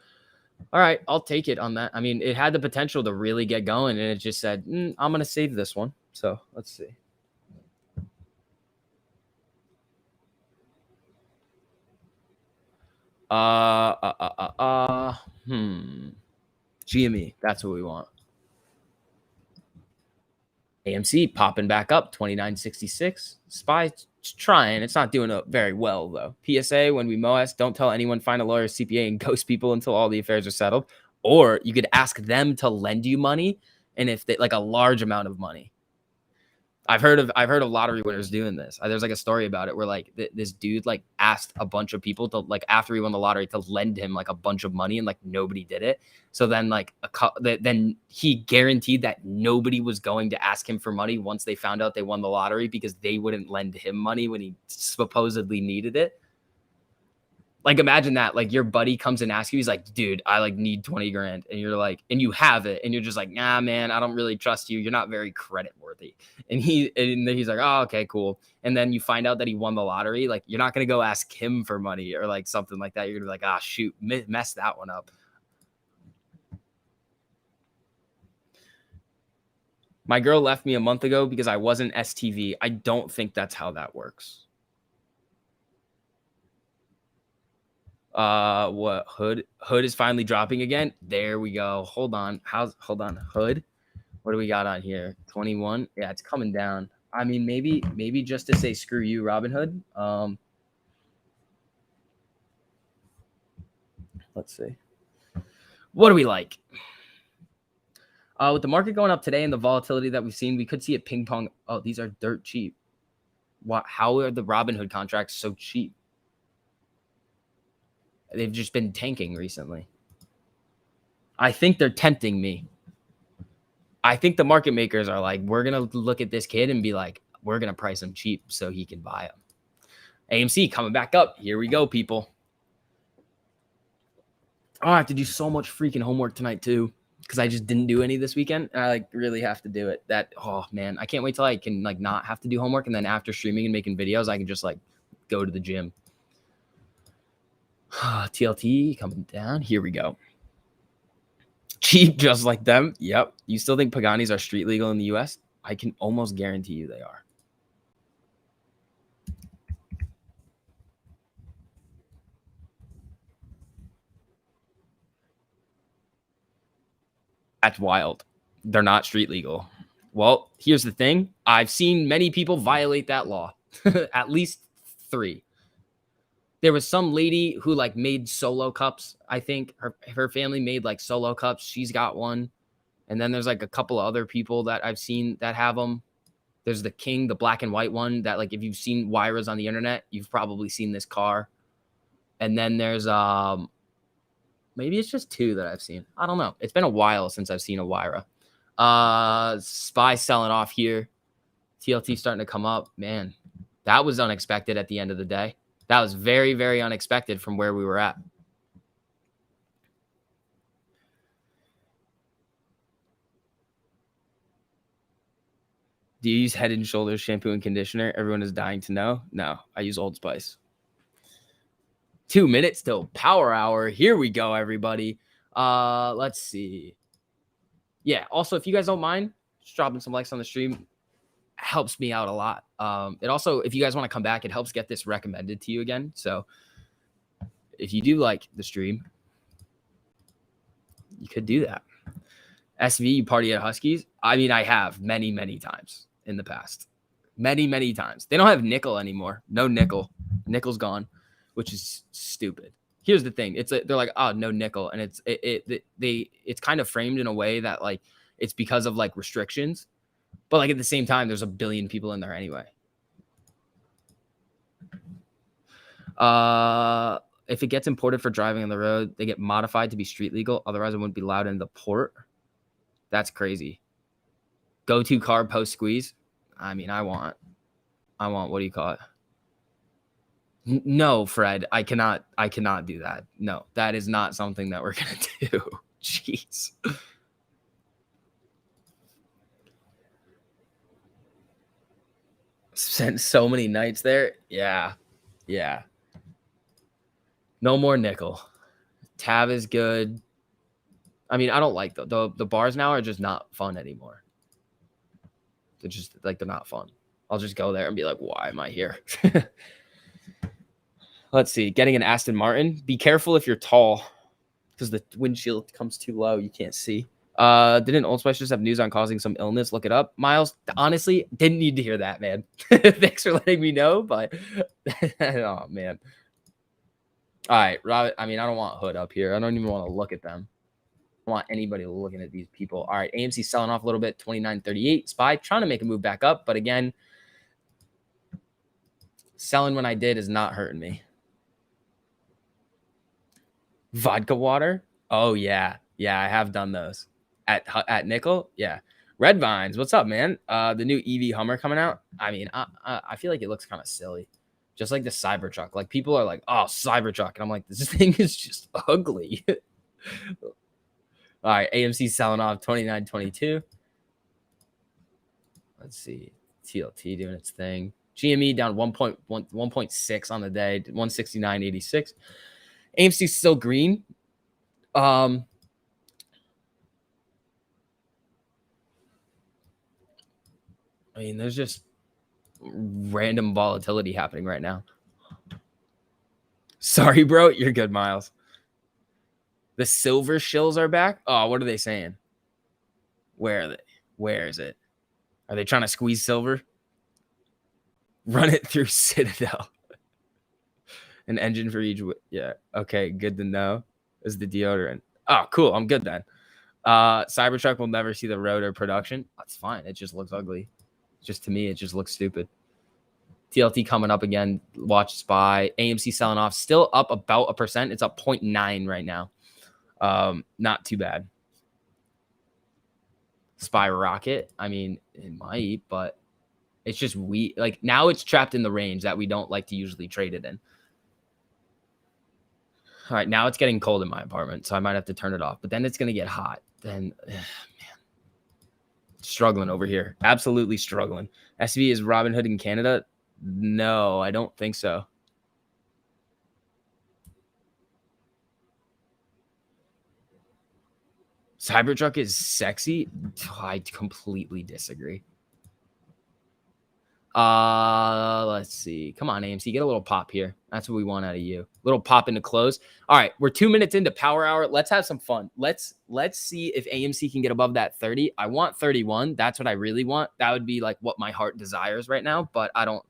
all right, I'll take it on that. I mean, it had the potential to really get going, and it just said, I'm going to save this one. So let's see. GME. That's what we want. AMC popping back up, 29.66. SPY trying. It's not doing very well, though. PSA, when we MOS, don't tell anyone, find a lawyer, CPA, and ghost people until all the affairs are settled. Or you could ask them to lend you money, and if they like a large amount of money. I've heard of lottery winners doing this. There's like a story about it where like this dude like asked a bunch of people to like after he won the lottery to lend him like a bunch of money and like nobody did it. So then like then he guaranteed that nobody was going to ask him for money once they found out they won the lottery because they wouldn't lend him money when he supposedly needed it. Like imagine that, like your buddy comes and asks you, he's like, dude, I like need 20 grand. And you're like, and you have it. And you're just like, nah, man, I don't really trust you. You're not very credit worthy. And then he's like, oh, okay, cool. And then you find out that he won the lottery. Like you're not going to go ask him for money or like something like that. You're gonna be like, ah, shoot, mess that one up. My girl left me a month ago because I wasn't STV. I don't think that's how that works. What hood is finally dropping again. There we go. Hold on. Hold on, hood, what do we got on here? 21. Yeah, it's coming down. I mean, maybe just to say screw you, Robinhood. Let's see, what do we like? With the market going up today and the volatility that we've seen, we could see it ping pong. Oh, these are dirt cheap. How are the Robinhood contracts so cheap? They've just been tanking recently. I think they're tempting me. I think the market makers are like, we're going to look at this kid and be like, we're going to price him cheap so he can buy him. AMC coming back up. Here we go, people. Oh, I have to do so much freaking homework tonight, too, because I just didn't do any this weekend. And I like really have to do it. Oh, man, I can't wait till I can like not have to do homework. And then after streaming and making videos, I can just like go to the gym. TLT coming down. Here we go. Cheap, just like them. Yep. You still think Paganis are street legal in the US? I can almost guarantee you they are. That's wild. They're not street legal. Well, here's the thing. I've seen many people violate that law. At least 3. There was some lady who like made solo cups. I think her family made like solo cups. She's got one. And then there's like a couple of other people that I've seen that have them. There's the King, the black and white one that like if you've seen Wyras on the internet, you've probably seen this car. And then there's maybe it's just 2 that I've seen. I don't know. It's been a while since I've seen a Wyra. SPY selling off here. TLT starting to come up. Man, that was unexpected at the end of the day. That was very, very unexpected from where we were at. Do you use Head & Shoulders shampoo and conditioner? Everyone is dying to know. No, I use Old Spice. 2 minutes till power hour. Here we go, everybody. Let's see. Yeah, also, if you guys don't mind, just dropping some likes on the stream helps me out a lot. It also, if you guys want to come back, it helps get this recommended to you again. So if you do like the stream, you could do that. SV, you party at Huskies? I mean, I have many, many times in the past. Many, many times. They don't have nickel anymore. No nickel. Nickel's gone, which is stupid. Here's the thing. They're like, oh, no nickel. And it's kind of framed in a way that like it's because of like restrictions. But like at the same time, there's a billion people in there anyway. If it gets imported for driving on the road, they get modified to be street legal. Otherwise, it wouldn't be allowed in the port. That's crazy. Go-to car post squeeze. I mean, I want. What do you call it? No, Fred, I cannot do that. No, that is not something that we're gonna do. Jeez. Spent so many nights there. Yeah. No more nickel. Tab is good. I mean, I don't like the bars now are just not fun anymore. They're just like, they're not fun. I'll just go there and be like, why am I here? Let's see. Getting an Aston Martin. Be careful if you're tall because the windshield comes too low. You can't see. Didn't Old Spice just have news on causing some illness? Look it up. Miles, honestly, didn't need to hear that, man. Thanks for letting me know, but oh, man. All right, Robert. I mean, I don't want Hood up here. I don't even want to look at them. I don't want anybody looking at these people. All right, AMC selling off a little bit, 29.38. SPY trying to make a move back up, but again, selling when I did is not hurting me. Vodka water? Oh, yeah. Yeah, I have done those. At Nickel? Yeah. Red Vines, what's up, man? The new EV Hummer coming out. I mean, I feel like it looks kind of silly. Just like the Cybertruck. Like, people are like, oh, Cybertruck. And I'm like, this thing is just ugly. All right, AMC selling off 29.22. Let's see. TLT doing its thing. GME down 1.6 on the day, 169.86. AMC still green. I mean, there's just random volatility happening right now. Sorry, bro. You're good, Miles. The silver shills are back. Oh, what are they saying? Where are they? Where is it? Are they trying to squeeze silver? Run it through Citadel. An engine for each. Yeah. Okay. Good to know. Is the deodorant. Oh, cool. I'm good then. Cybertruck will never see the road or production. That's fine. It just looks ugly. Just to me, it just looks stupid. TLT coming up again. Watch SPY. AMC selling off. Still up about 1%. It's up 0.9 right now. Not too bad. SPY rocket. I mean, it might, but it's just like now it's trapped in the range that we don't like to usually trade it in. All right, now it's getting cold in my apartment, so I might have to turn it off. But then it's gonna get hot. Then, man, struggling over here. Absolutely struggling. SV is Robinhood in Canada? No, I don't think so. Cybertruck is sexy. I completely disagree. Let's see. Come on, AMC, get a little pop here. That's what we want out of you. Little pop into close. All right, we're 2 minutes into Power Hour. Let's have some fun. Let's see if AMC can get above that 30. I want 31. That's what I really want. That would be like what my heart desires right now, but I don't.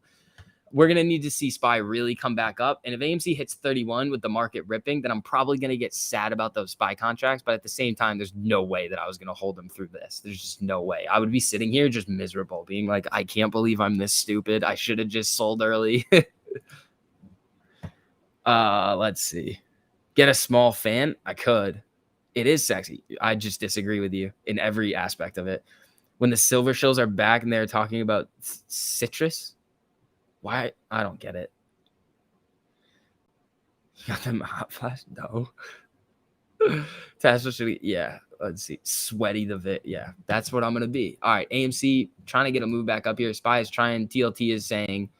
We're going to need to see SPY really come back up. And if AMC hits 31 with the market ripping, then I'm probably going to get sad about those SPY contracts. But at the same time, there's no way that I was going to hold them through this. There's just no way. I would be sitting here just miserable, being like, I can't believe I'm this stupid. I should have just sold early. Let's see. Get a small fan? I could. It is sexy. I just disagree with you in every aspect of it. When the silver shows are back and they're talking about citrus, why? I don't get it. You got them hot flash? No. Tesla should be, yeah. Let's see. Sweaty the Vit. Yeah, that's what I'm going to be. All right. AMC trying to get a move back up here. SPY is trying. TLT is saying,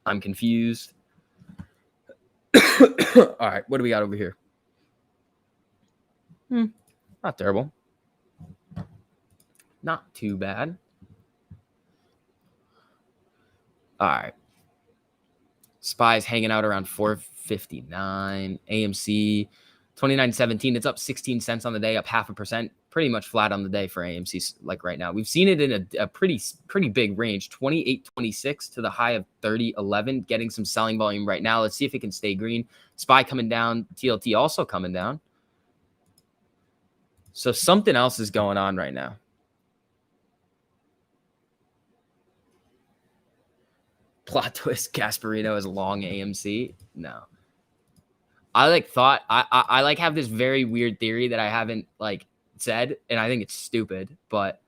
I'm confused. All right. What do we got over here? Not terrible. Not too bad. All right. SPY's hanging out around 459. AMC 29.17. It's up 16 cents on the day, up 0.5%. Pretty much flat on the day for AMC. Like right now, we've seen it in a pretty big range, 28.26 to the high of 30.11. Getting some selling volume right now. Let's see if it can stay green. SPY coming down. TLT also coming down. So something else is going on right now. Plot twist: Gasparino is long AMC. No, I like have this very weird theory that I haven't like said, and I think it's stupid, but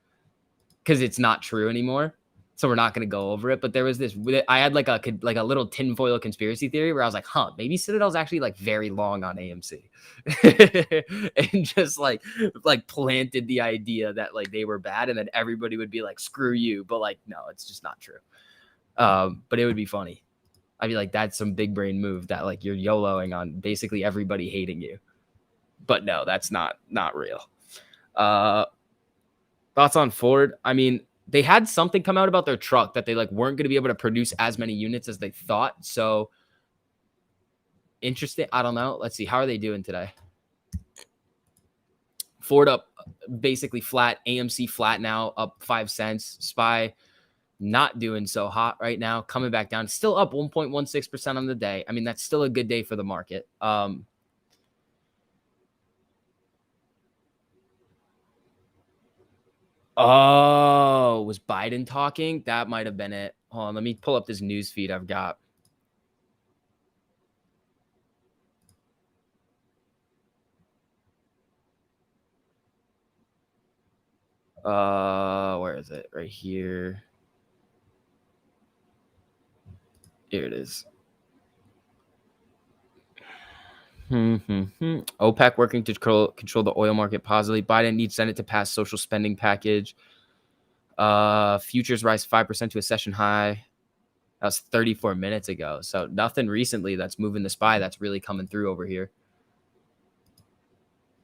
because it's not true anymore. So we're not going to go over it. But there was this, I had like a little tinfoil conspiracy theory where I was like, maybe Citadel's actually like very long on AMC. And just like planted the idea that like they were bad and then everybody would be like, screw you. But like, no, it's just not true. But it would be funny. I'd be like, that's some big brain move that like you're YOLOing on basically everybody hating you. But no, that's not real. Thoughts on Ford? I mean, they had something come out about their truck that they like weren't going to be able to produce as many units as they thought. So interesting. I don't know. Let's see. How are they doing today? Ford up basically flat. AMC flat now, up 5 cents. SPY not doing so hot right now, coming back down. Still up 1.16% on the day. I mean, that's still a good day for the market. Oh, was Biden talking? That might have been it. Hold on, let me pull up this news feed I've got. Where is it? Right here. Here it is. OPEC working to control the oil market positively. Biden needs Senate to pass social spending package. Futures rise 5% to a session high. That was 34 minutes ago. So nothing recently that's moving the SPY that's really coming through over here.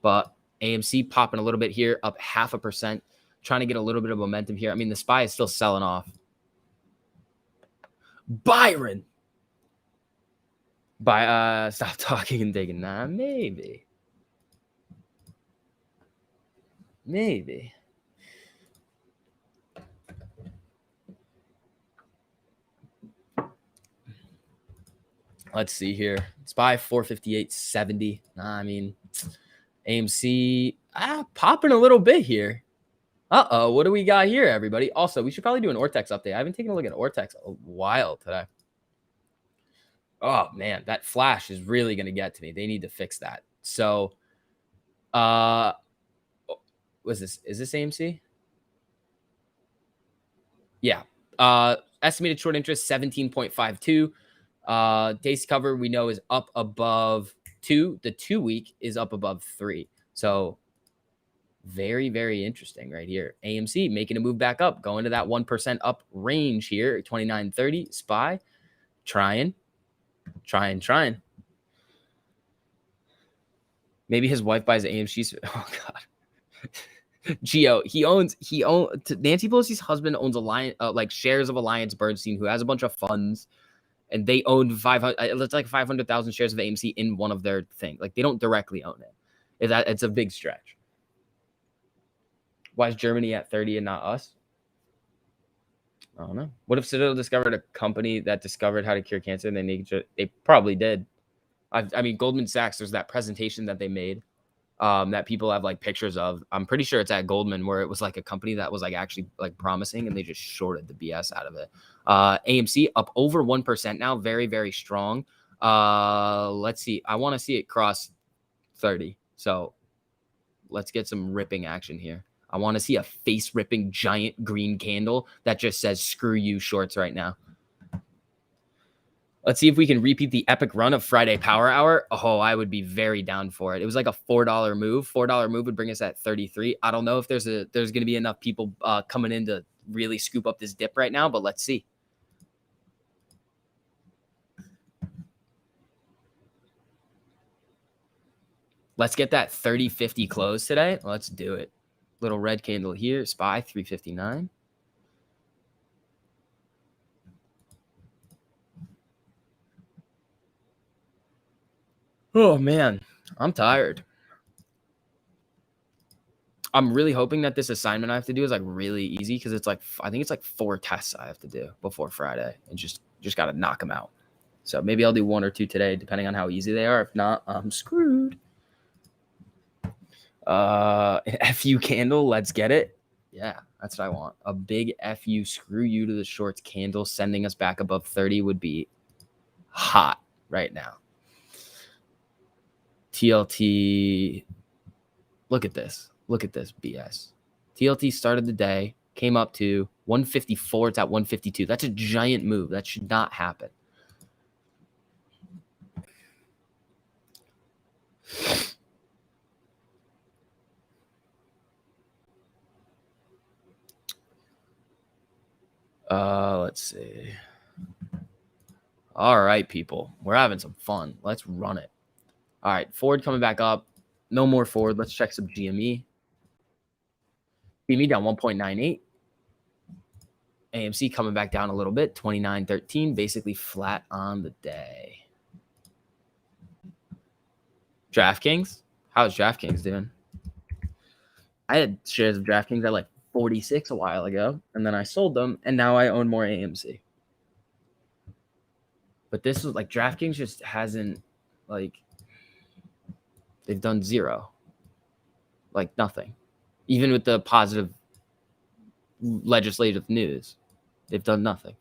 But AMC popping a little bit here, up 0.5%, trying to get a little bit of momentum here. I mean, the SPY is still selling off. Byron. Stop talking and digging. Nah, maybe. Let's see here. SPY 458.70. I mean, AMC popping a little bit here. What do we got here, everybody? Also, we should probably do an Ortex update. I haven't taken a look at Ortex a while today. Oh, man, that flash is really going to get to me. They need to fix that. So, what's this? Is this AMC? Yeah. Estimated short interest, 17.52. Days cover, we know, is up above 2. The 2-week is up above 3. So, very, very interesting right here. AMC making a move back up, going to that 1% up range here, 29.30. SPY trying. Maybe his wife buys AMC. Oh God. Gio, he owns Nancy Pelosi's husband owns like shares of Alliance Bernstein, who has a bunch of funds, and they own 500,000 shares of AMC in one of their things. Like they don't directly own it. It's a big stretch. Why is Germany at 30 and not us? I don't know. What if Citadel discovered a company that discovered how to cure cancer and they probably did. I mean, Goldman Sachs, there's that presentation that they made that people have like pictures of. I'm pretty sure it's at Goldman, where it was like a company that was like actually like promising and they just shorted the BS out of it. AMC up over 1% now. Very, very strong. Let's see. I want to see it cross 30. So let's get some ripping action here. I want to see a face-ripping giant green candle that just says screw you shorts right now. Let's see if we can repeat the epic run of Friday Power Hour. Oh, I would be very down for it. It was like a $4 move. $4 move would bring us at 33. I don't know if there's going to be enough people coming in to really scoop up this dip right now, but let's see. Let's get that 30.50 close today. Let's do it. Little red candle here. SPY 359. Oh man, I'm tired. I'm really hoping that this assignment I have to do is like really easy because it's like I think it's like 4 tests I have to do before Friday and just got to knock them out. So maybe I'll do 1 or 2 today depending on how easy they are. If not, I'm screwed. FU candle, let's get it. Yeah, that's what I want. A big FU, screw you to the shorts candle sending us back above 30 would be hot right now. TLT, look at this. Look at this BS. TLT started the day, came up to 154. It's at 152. That's a giant move. That should not happen. Let's see. All right, people. We're having some fun. Let's run it. All right, Ford coming back up. No more Ford. Let's check some GME. GME down 1.98. AMC coming back down a little bit, 29.13, basically flat on the day. DraftKings, how's DraftKings doing? I had shares of DraftKings at like 46 a while ago, and then I sold them, and now I own more AMC. But this was like DraftKings just hasn't, like, they've done zero, like nothing. Even with the positive legislative news, they've done nothing.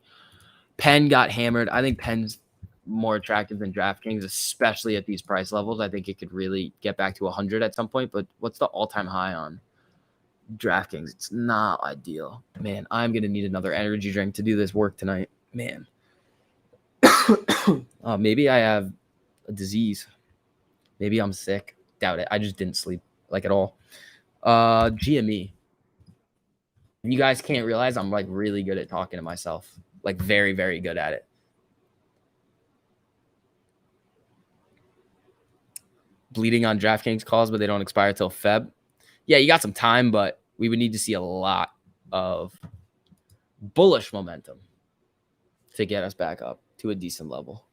Penn got hammered. I think Penn's more attractive than DraftKings, especially at these price levels. I think it could really get back to 100 at some point. But what's the all-time high on DraftKings? It's not ideal. Man, I'm going to need another energy drink to do this work tonight. Man. Maybe I have a disease. Maybe I'm sick. Doubt it. I just didn't sleep like at all. GME. You guys can't realize I'm like really good at talking to myself. Like very, very good at it. Bleeding on DraftKings calls, but they don't expire till Feb. Yeah, you got some time, but we would need to see a lot of bullish momentum to get us back up to a decent level.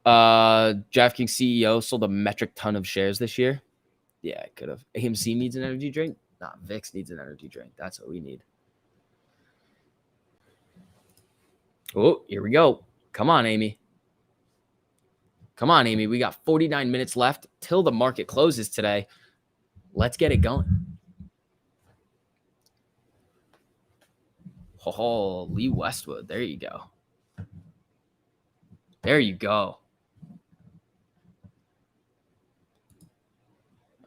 DraftKings CEO sold a metric ton of shares this year. Yeah, I could have. AMC needs an energy drink. Nah, VIX needs an energy drink. That's what we need. Oh, here we go. Come on, Amy. Come on, Amy. We got 49 minutes left till the market closes today. Let's get it going. Oh, Lee Westwood. There you go. There you go.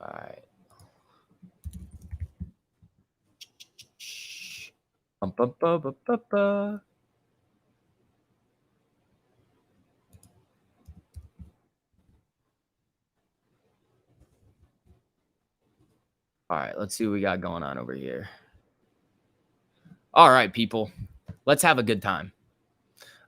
All right. All right, let's see what we got going on over here. All right, people, let's have a good time.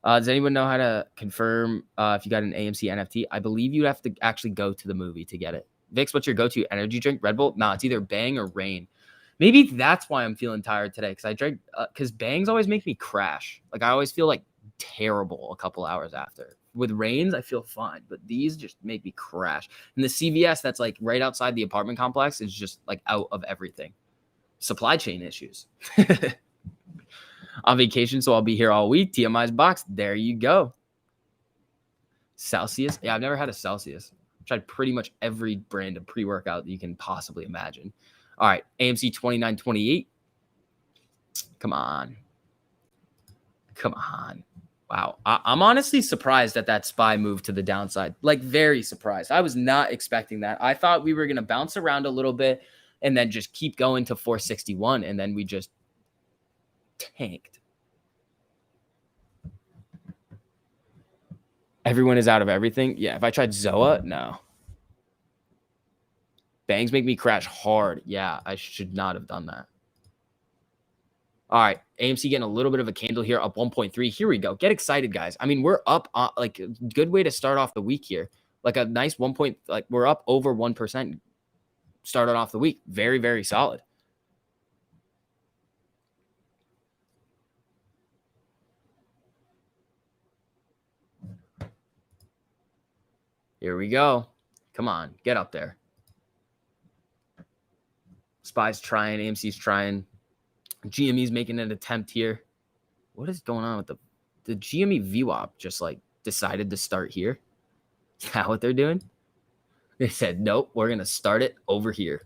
Does anyone know how to confirm if you got an AMC NFT? I believe you have to actually go to the movie to get it. Vix, what's your go-to energy drink? Red Bull? Nah, it's either Bang or Rain. Maybe that's why I'm feeling tired today, because I drank because Bangs always make me crash. Like I always feel like terrible a couple hours after. With Rains, I feel fine, but these just make me crash. And the CVS that's like right outside the apartment complex is just like out of everything. Supply chain issues. On vacation, so I'll be here all week. TMI's box. There you go. Celsius. Yeah, I've never had a Celsius. I've tried pretty much every brand of pre-workout that you can possibly imagine. All right, AMC 29.28. Come on. Come on. Wow. I'm honestly surprised at that SPY move to the downside. Like, very surprised. I was not expecting that. I thought we were going to bounce around a little bit and then just keep going to 461, and then we just tanked. Everyone is out of everything. Yeah, if I tried Zoa, no. Bangs make me crash hard. Yeah, I should not have done that. All right, AMC getting a little bit of a candle here, up 1.3. Here we go. Get excited, guys. I mean, we're up, like, a good way to start off the week here. Like a nice 1 point, like we're up over 1% started off the week. Very, very solid. Here we go. Come on, get up there. SPY's trying, AMC's trying. GME's making an attempt here. What is going on with the GME VWAP just like decided to start here? Is that what they're doing? They said, nope, we're going to start it over here.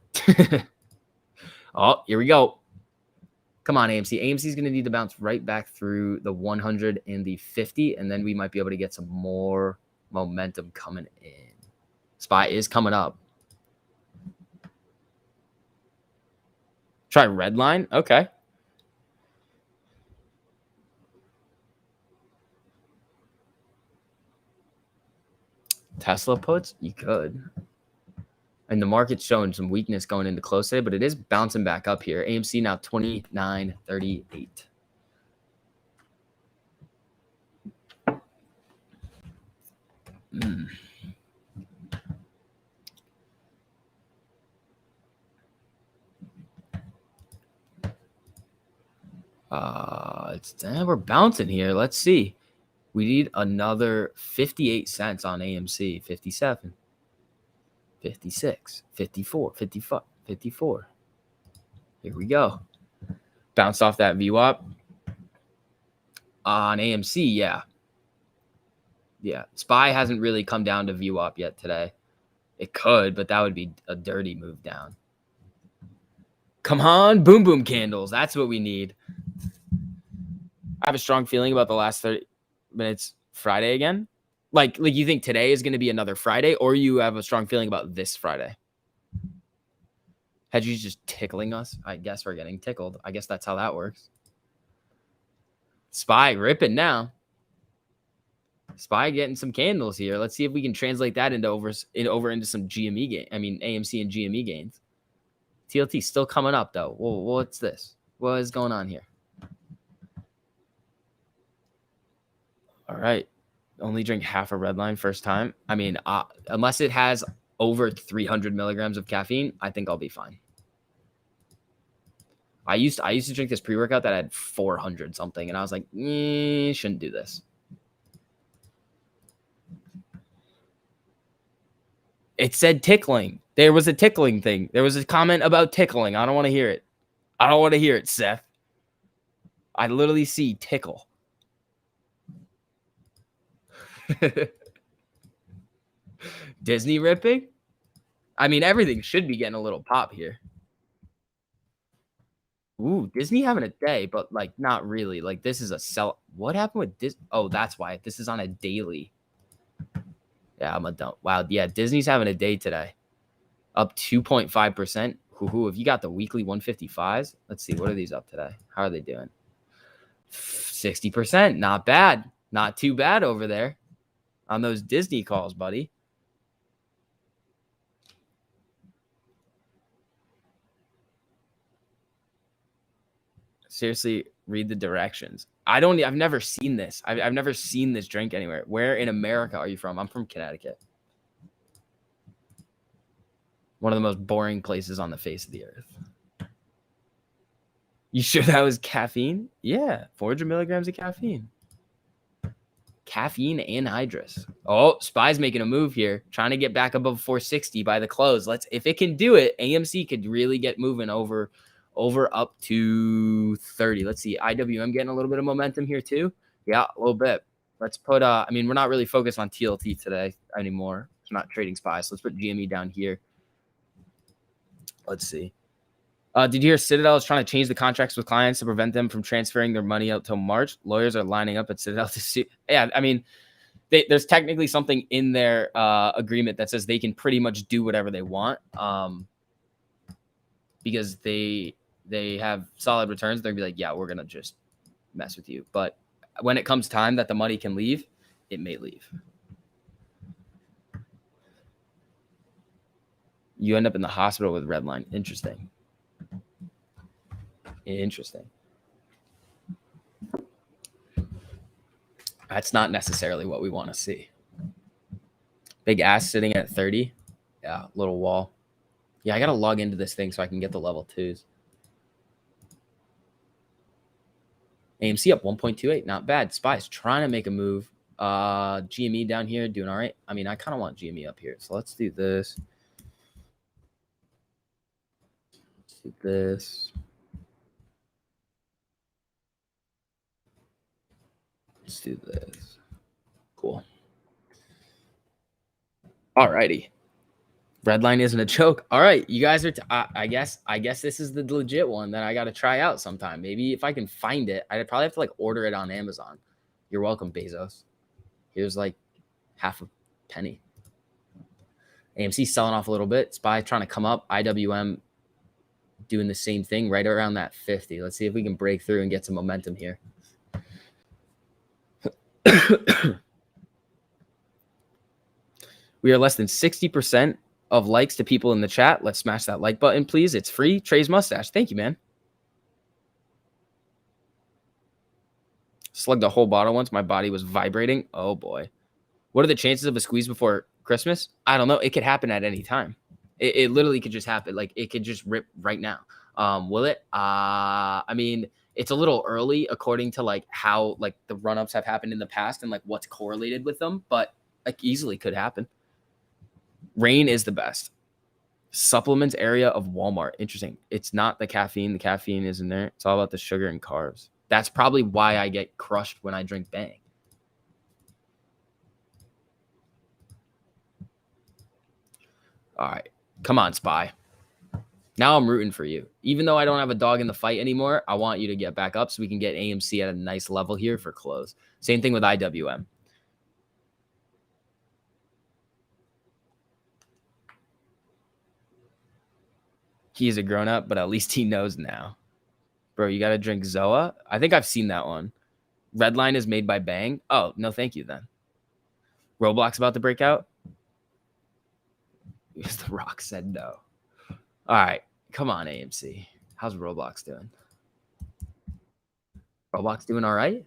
Oh, here we go. Come on, AMC. AMC is going to need to bounce right back through the 100 and the 50, and then we might be able to get some more momentum coming in. SPY is coming up. Try red line. Okay. Tesla puts? You could. And the market's showing some weakness going into close today, but it is bouncing back up here. AMC now 29.38. We're bouncing here. Let's see. We need another 58 cents on AMC. 57, 56, 54, 55, 54. Here we go. Bounced off that VWAP. On AMC, yeah. Yeah. SPY hasn't really come down to VWAP yet today. It could, but that would be a dirty move down. Come on, boom, boom candles. That's what we need. I have a strong feeling about the last 30 minutes Friday again. Like you think today is going to be another Friday, or you have a strong feeling about this Friday? Had you just tickling us? I guess we're getting tickled. I guess that's how that works. SPY ripping now. SPY getting some candles here. Let's see if we can translate that over into some GME gain. I mean AMC and GME gains. TLT still coming up though. Whoa, what's this? What is going on here? All right. Only drink half a red line first time. I mean, unless it has over 300 milligrams of caffeine, I think I'll be fine. I used to drink this pre-workout that had 400 something, and I was like, shouldn't do this. It said tickling. There was a tickling thing. There was a comment about tickling. I don't want to hear it. I don't want to hear it, Seth. I literally see tickle. Disney ripping? I mean, everything should be getting a little pop here. Ooh, Disney having a day, but like not really. Like this is a sell. What happened with this? Oh, that's why. This is on a daily. Yeah, I'm a dump. Wow. Yeah, Disney's having a day today. Up 2.5%. Hoo-hoo. If you got the weekly 155s, let's see. What are these up today? How are they doing? 60%. Not bad. Not too bad over there on those Disney calls, buddy. Seriously, read the directions. I've never seen this. I've never seen this drink anywhere. Where in America are you from? I'm from Connecticut. One of the most boring places on the face of the earth. You sure that was caffeine? Yeah, 400 milligrams of caffeine. Caffeine anhydrous. Oh, SPY's making a move here, trying to get back above 460 by the close. If it can do it, AMC could really get moving over up to 30. Let's see. IWM getting a little bit of momentum here too. Yeah, a little bit. Let's put I mean, we're not really focused on TLT today anymore. We're not trading SPY. So let's put GME down here. Let's see. Did you hear Citadel is trying to change the contracts with clients to prevent them from transferring their money out till March? Lawyers are lining up at Citadel to sue. Yeah, I mean, there's technically something in their agreement that says they can pretty much do whatever they want because they have solid returns. They'll be like, yeah, we're going to just mess with you. But when it comes time that the money can leave, it may leave. You end up in the hospital with Redline. Interesting. That's not necessarily what we want to see. Big ass sitting at 30. Yeah, little wall. Yeah, I got to log into this thing so I can get the level 2s. AMC up 1.28. Not bad. SPY's trying to make a move. GME down here doing all right. I mean, I kind of want GME up here. So let's do this. Let's do this. Let's do this. Cool. All righty. Red line isn't a joke. All right, you guys are. I guess this is the legit one that I got to try out sometime. Maybe if I can find it, I'd probably have to like order it on Amazon. You're welcome, Bezos. Here's like half a penny. AMC selling off a little bit. SPY trying to come up. IWM doing the same thing right around that 50. Let's see if we can break through and get some momentum here. We are less than 60% of likes to people in the chat. Let's smash that like button, please. It's free. Trey's mustache. Thank you, man. Slugged a whole bottle once. My body was vibrating. Oh, boy. What are the chances of a squeeze before Christmas? I don't know. It could happen at any time. It literally could just happen. Like, it could just rip right now. Will it? I mean, it's a little early according to, like, how, like, the run-ups have happened in the past and, like, what's correlated with them. But, like, easily could happen. Rain is the best. Supplements area of Walmart. Interesting. It's not the caffeine. The caffeine isn't there. It's all about the sugar and carbs. That's probably why I get crushed when I drink Bang. All right. Come on, SPY. Now I'm rooting for you. Even though I don't have a dog in the fight anymore, I want you to get back up so we can get AMC at a nice level here for close. Same thing with IWM. He's a grown-up, but at least he knows now. Bro, you got to drink Zoa? I think I've seen that one. Redline is made by Bang. Oh, no, thank you then. Roblox about to break out? Because The Rock said no. All right. Come on, AMC. How's Roblox doing? Roblox doing all right?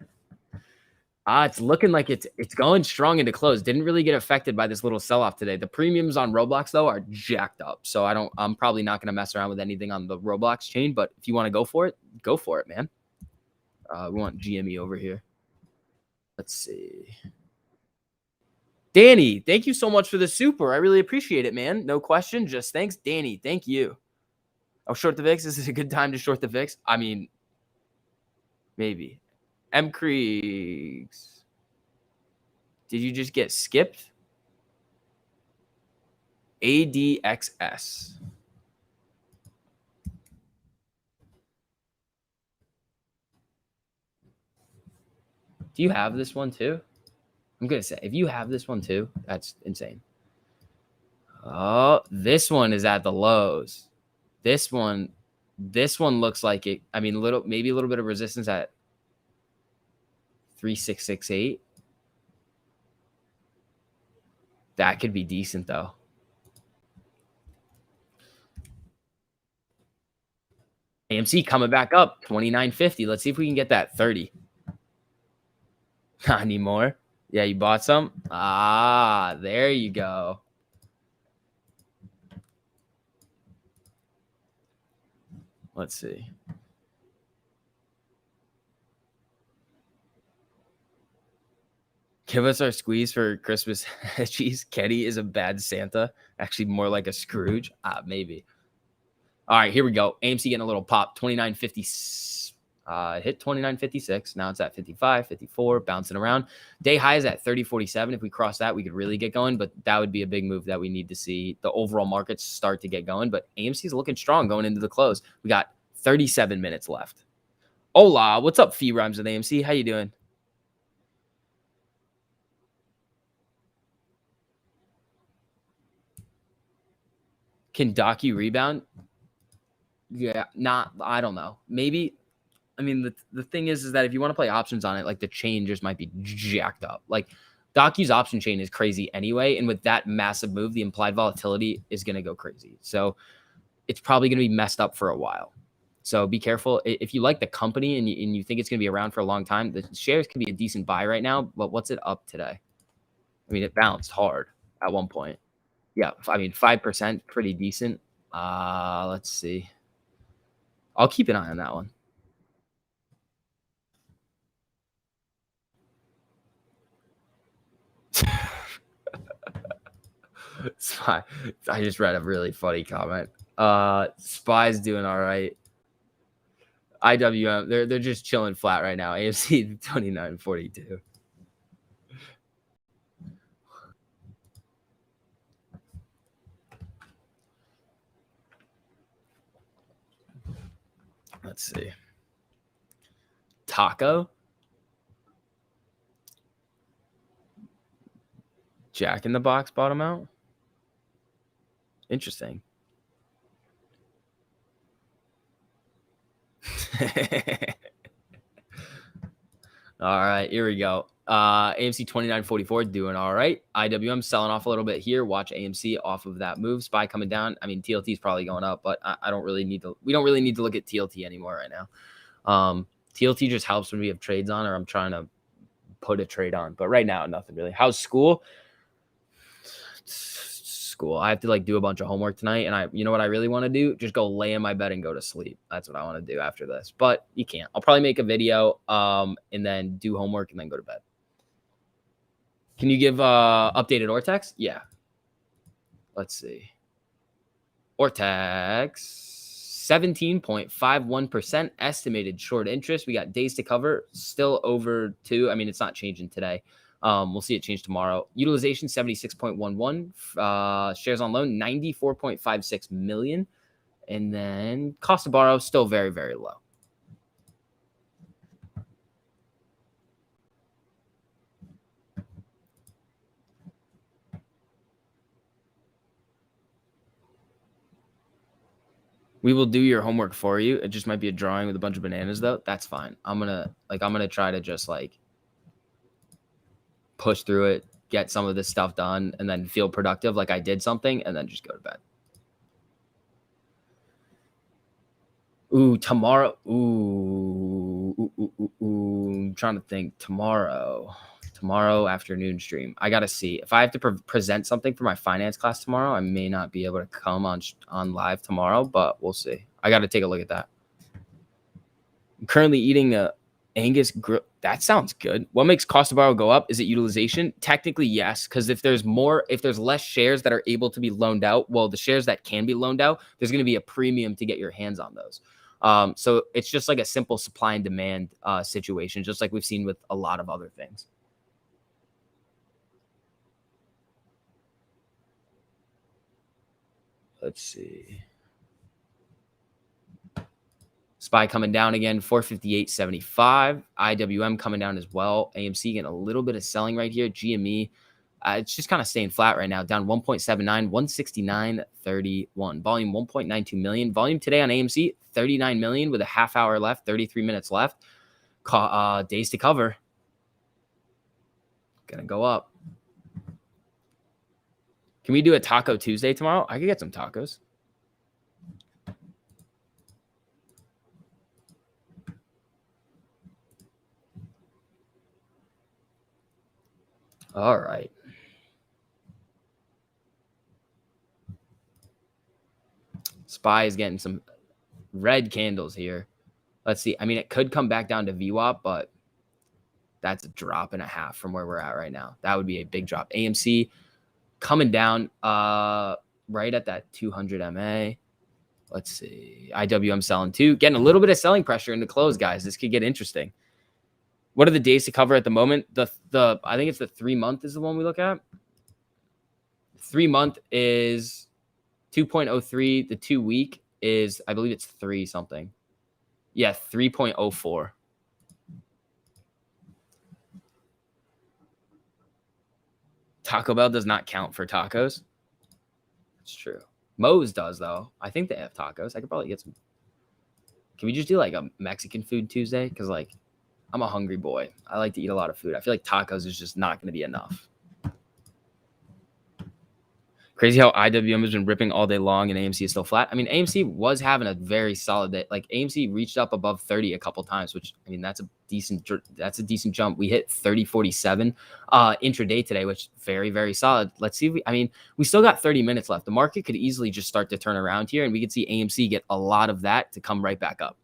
It's looking like it's going strong into close. Didn't really get affected by this little sell-off today. The premiums on Roblox, though, are jacked up. So I'm probably not going to mess around with anything on the Roblox chain. But if you want to go for it, man. We want GME over here. Let's see. Danny, thank you so much for the super. I really appreciate it, man. No question. Just thanks. Danny, thank you. Oh, short the VIX. This is a good time to short the VIX. I mean, maybe. M. Kriegs. Did you just get skipped? ADXS. Do you have this one too? I'm going to say, if you have this one too, that's insane. Oh, this one is at the lows. This one looks like it. I mean, maybe a little bit of resistance at 3668. That could be decent though. AMC coming back up 29.50. Let's see if we can get that 30. Not anymore. Yeah, you bought some? Ah, there you go. Let's see. Give us our squeeze for Christmas. Jeez, Kenny is a bad Santa. Actually, more like a Scrooge. Maybe. All right, here we go. AMC getting a little pop. 29.50. Hit 29.56. Now it's at 55, 54, bouncing around. Day high is at 30.47. If we cross that, we could really get going, but that would be a big move that we need to see the overall markets start to get going. But AMC is looking strong going into the close. We got 37 minutes left. Hola, what's up, Fee Rhymes with AMC? How you doing? Can Docu rebound? Yeah, I don't know. Maybe. I mean, the thing is that if you want to play options on it, like the chain just might be jacked up. Like Docu's option chain is crazy anyway. And with that massive move, the implied volatility is going to go crazy. So it's probably going to be messed up for a while. So be careful. If you like the company and you think it's going to be around for a long time, the shares can be a decent buy right now. But what's it up today? I mean, it bounced hard at one point. Yeah, I mean, 5%, pretty decent. Let's see. I'll keep an eye on that one. Spy. I just read a really funny comment. Spy's doing all right. IWM, they're just chilling flat right now. AMC 29.42. Let's see. Taco. Jack in the Box bottom out. Interesting. All right, here we go. AMC 2944 doing all right. IWM selling off a little bit here. Watch AMC off of that move. SPY coming down. I mean, TLT is probably going up, but I don't really need to. We don't really need to look at TLT anymore right now. TLT just helps when we have trades on, or I'm trying to put a trade on. But right now, nothing really. How's school? School. I have to like do a bunch of homework tonight, and you know what I really want to do? Just go lay in my bed and go to sleep. That's what I want to do after this. But you can't. I'll probably make a video, and then do homework and then go to bed. Can you give updated Ortex? Yeah. Let's see. Ortex, 17.51% estimated short interest. We got days to cover, still over 2. I mean, it's not changing today. We'll see it change tomorrow. Utilization 76.11. Shares on loan 94.56 million. And then cost to borrow still very, very low. We will do your homework for you. It just might be a drawing with a bunch of bananas though. That's fine. I'm gonna try to just like push through it, get some of this stuff done, and then feel productive like I did something, and then just go to bed. Ooh, tomorrow. I'm trying to think. Tomorrow afternoon stream. I gotta see if I have to present something for my finance class tomorrow. I may not be able to come on live tomorrow, but we'll see. I got to take a look at that. I'm currently eating a Angus grill. That sounds good. What makes cost to borrow go up? Is it utilization? Technically, yes, because if there's less shares that are able to be loaned out, well, the shares that can be loaned out, there's going to be a premium to get your hands on those. So it's just like a simple supply and demand situation, just like we've seen with a lot of other things. Let's see. SPY coming down again, 458.75. IWM coming down as well. AMC getting a little bit of selling right here. GME, it's just kind of staying flat right now, down 1.79, 169.31. Volume 1.92 million. Volume today on AMC, 39 million with a half hour left, 33 minutes left. Days to cover. Gonna go up. Can we do a Taco Tuesday tomorrow? I could get some tacos. All right. SPY is getting some red candles here. Let's see. I mean, it could come back down to VWAP, but that's a drop and a half from where we're at right now. That would be a big drop. AMC coming down right at that 200 MA. Let's see. IWM selling too. Getting a little bit of selling pressure in the close, guys. This could get interesting. What are the days to cover at the moment? I think it's the 3-month is the one we look at. 3-month is 2.03. The 2-week is, I believe it's 3 something. Yeah, 3.04. Taco Bell does not count for tacos. It's true. Moe's does, though. I think they have tacos. I could probably get some. Can we just do like a Mexican food Tuesday? Because like I'm a hungry boy. I like to eat a lot of food. I feel like tacos is just not going to be enough. Crazy how IWM has been ripping all day long and AMC is still flat. I mean, AMC was having a very solid day. Like AMC reached up above 30 a couple times, which I mean that's a decent jump. We hit 30.47 intraday today, which is very, very solid. Let's see if we still got 30 minutes left. The market could easily just start to turn around here, and we could see AMC get a lot of that to come right back up.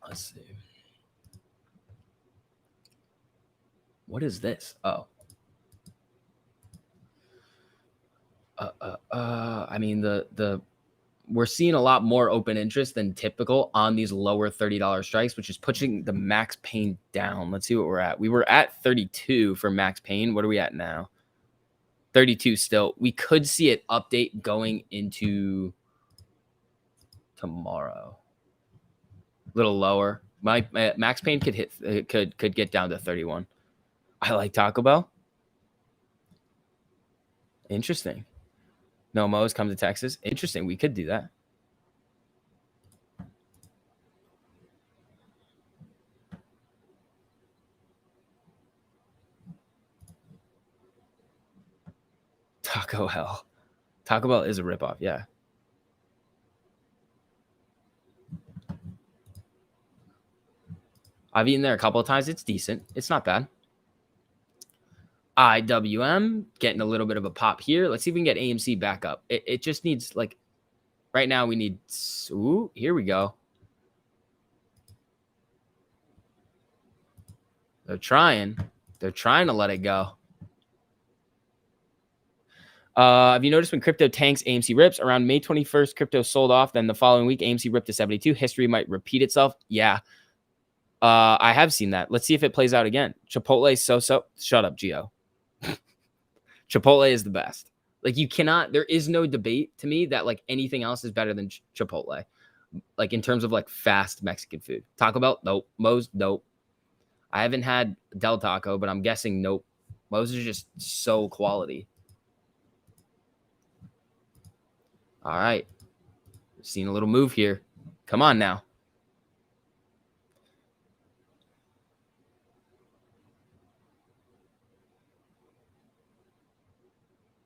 Let's see. What is this? Oh. I mean, we're seeing a lot more open interest than typical on these lower $30 strikes, which is pushing the max pain down. Let's see what we're at. We were at 32 for max pain. What are we at now? 32 still. We could see it update going into tomorrow. A little lower. My Max Payne could hit could get down to 31. I like Taco Bell. Interesting. No, Mo's come to Texas. Interesting. We could do that. Taco Hell. Taco Bell is a ripoff. Yeah. I've eaten there a couple of times. It's decent. It's not bad. IWM getting a little bit of a pop here. Let's see if we can get AMC back up. It just needs, like, right now we need, ooh, here we go. They're trying to let it go. Have you noticed when crypto tanks, AMC rips? Around May 21st, crypto sold off. Then the following week, AMC ripped to 72. History might repeat itself. Yeah. I have seen that. Let's see if it plays out again. Chipotle, so. Shut up, Gio. Chipotle is the best. Like, you cannot, there is no debate to me that, like, anything else is better than Chipotle. Like, in terms of, like, fast Mexican food. Taco Bell, nope. Moe's, nope. I haven't had Del Taco, but I'm guessing nope. Moe's is just so quality. All right. Seeing a little move here. Come on now.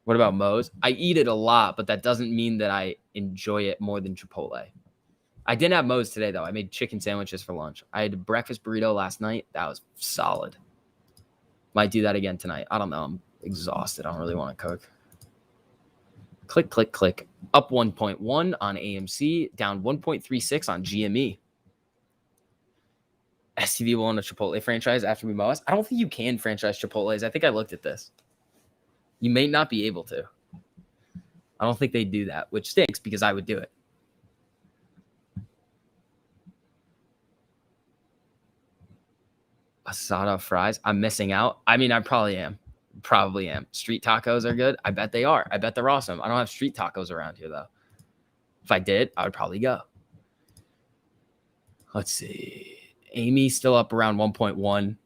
What about Moe's? I eat it a lot, but that doesn't mean that I enjoy it more than Chipotle. I didn't have Moe's today, though. I made chicken sandwiches for lunch. I had a breakfast burrito last night. That was solid. Might do that again tonight. I don't know. I'm exhausted. I don't really want to cook. Click, click, click. Up 1.1 on AMC, down 1.36 on GME. STV will own a Chipotle franchise after we Moe's. I don't think you can franchise Chipotles. I think I looked at this. You may not be able to. I don't think they do that, which stinks because I would do it. Asada fries. I'm missing out. I mean, I probably am. Street tacos are good. I bet they are. I bet they're awesome. I don't have street tacos around here, though. If I did, I would probably go. Let's see. Amy still up around 1.1.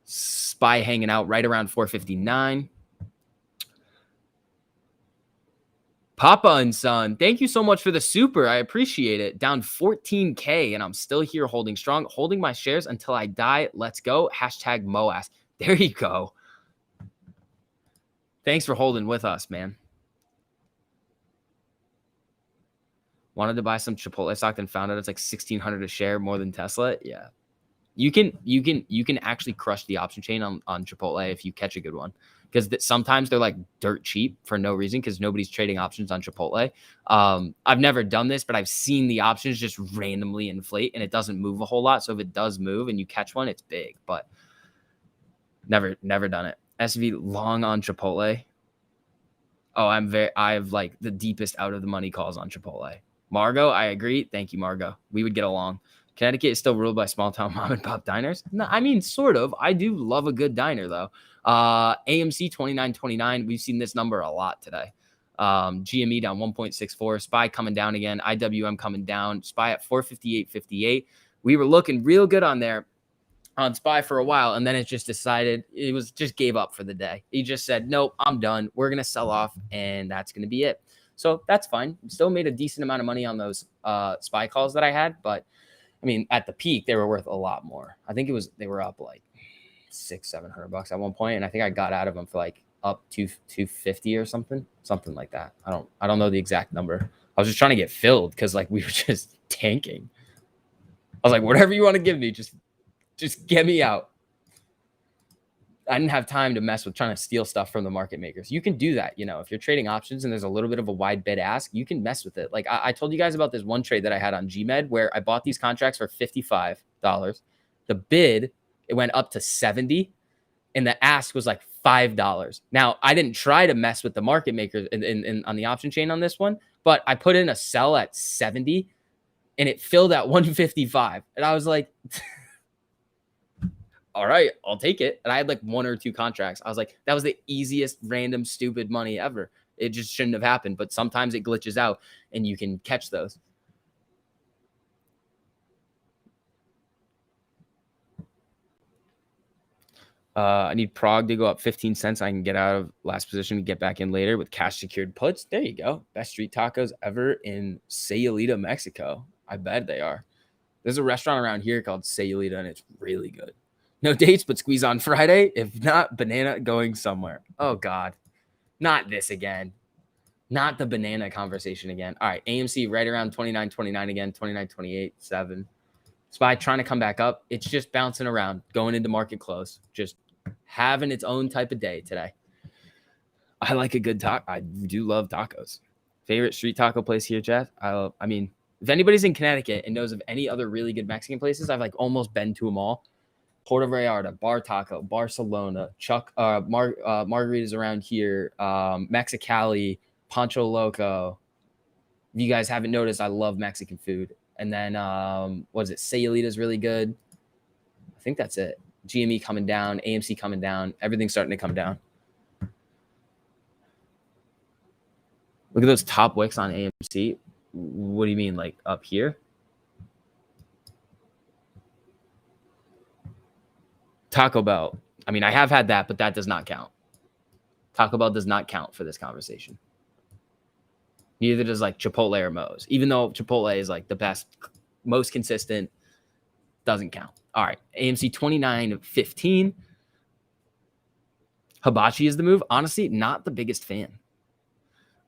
Spy hanging out right around 459. Papa and Son, thank you so much for the super. I appreciate it. Down 14K, and I'm still here holding strong, holding my shares until I die. Let's go. Hashtag MOAS. There you go. Thanks for holding with us, man. Wanted to buy some Chipotle stock and found out it's like $1,600 a share, more than Tesla. Yeah. You can actually crush the option chain on Chipotle if you catch a good one. Because sometimes they're like dirt cheap for no reason because nobody's trading options on Chipotle. I've never done this, but I've seen the options just randomly inflate and it doesn't move a whole lot. So if it does move and you catch one, it's big, but never done it. SV long on Chipotle. Oh, I have like the deepest out of the money calls on Chipotle. Margot, I agree. Thank you, Margot. We would get along. Connecticut is still ruled by small town mom and pop diners. No, I mean, sort of. I do love a good diner though. AMC 29.29. We've seen this number a lot today. GME down 1.64. SPY coming down again. IWM coming down. SPY at 458.58. We were looking real good on there on SPY for a while, and then it just decided just gave up for the day. He just said, nope, I'm done. We're gonna sell off, and that's gonna be it. So that's fine. Still made a decent amount of money on those SPY calls that I had, but I mean, at the peak, they were worth a lot more. I think they were up like $600-700 at one point, and I think I got out of them for like up to $250 or something like that. I don't know the exact number. I was just trying to get filled because like we were just tanking. I was like, whatever you want to give me, just get me out. I didn't have time to mess with trying to steal stuff from the market makers. You can do that, if you're trading options and there's a little bit of a wide bid ask, you can mess with it. Like I told you guys about this one trade that I had on GMed where I bought these contracts for $55. The bid, it went up to 70 and the ask was like $5. Now, I didn't try to mess with the market makers on the option chain on this one, but I put in a sell at 70 and it filled at 155. And I was like, all right, I'll take it. And I had like 1 or 2 contracts. I was like, that was the easiest random stupid money ever. It just shouldn't have happened, but sometimes it glitches out and you can catch those. I need Prague to go up 15 cents. I can get out of last position and get back in later with cash secured puts. There you go. Best street tacos ever in Sayulita, Mexico. I bet they are. There's a restaurant around here called Sayulita, and it's really good. No dates, but squeeze on Friday. If not, banana going somewhere. Oh, God. Not this again. Not the banana conversation again. All right, AMC right around 29.29 again, 29.28, 7. SPY trying to come back up. It's just bouncing around, going into market close, just having its own type of day today. I like a good taco. I do love tacos. Favorite street taco place here, Jeff? I mean, if anybody's in Connecticut and knows of any other really good Mexican places, I've like almost been to them all. Puerto Vallarta, Bar Taco, Barcelona, margaritas around here, Mexicali, Pancho Loco. If you guys haven't noticed, I love Mexican food. And then, what is it? Sayulita's really good. I think that's it. GME coming down, AMC coming down. Everything's starting to come down. Look at those top wicks on AMC. What do you mean, like up here? Taco Bell. I mean, I have had that, but that does not count. Taco Bell does not count for this conversation. Neither does like Chipotle or Moe's. Even though Chipotle is like the best, most consistent, doesn't count. All right, AMC 29.15. Hibachi is the move. Honestly, not the biggest fan.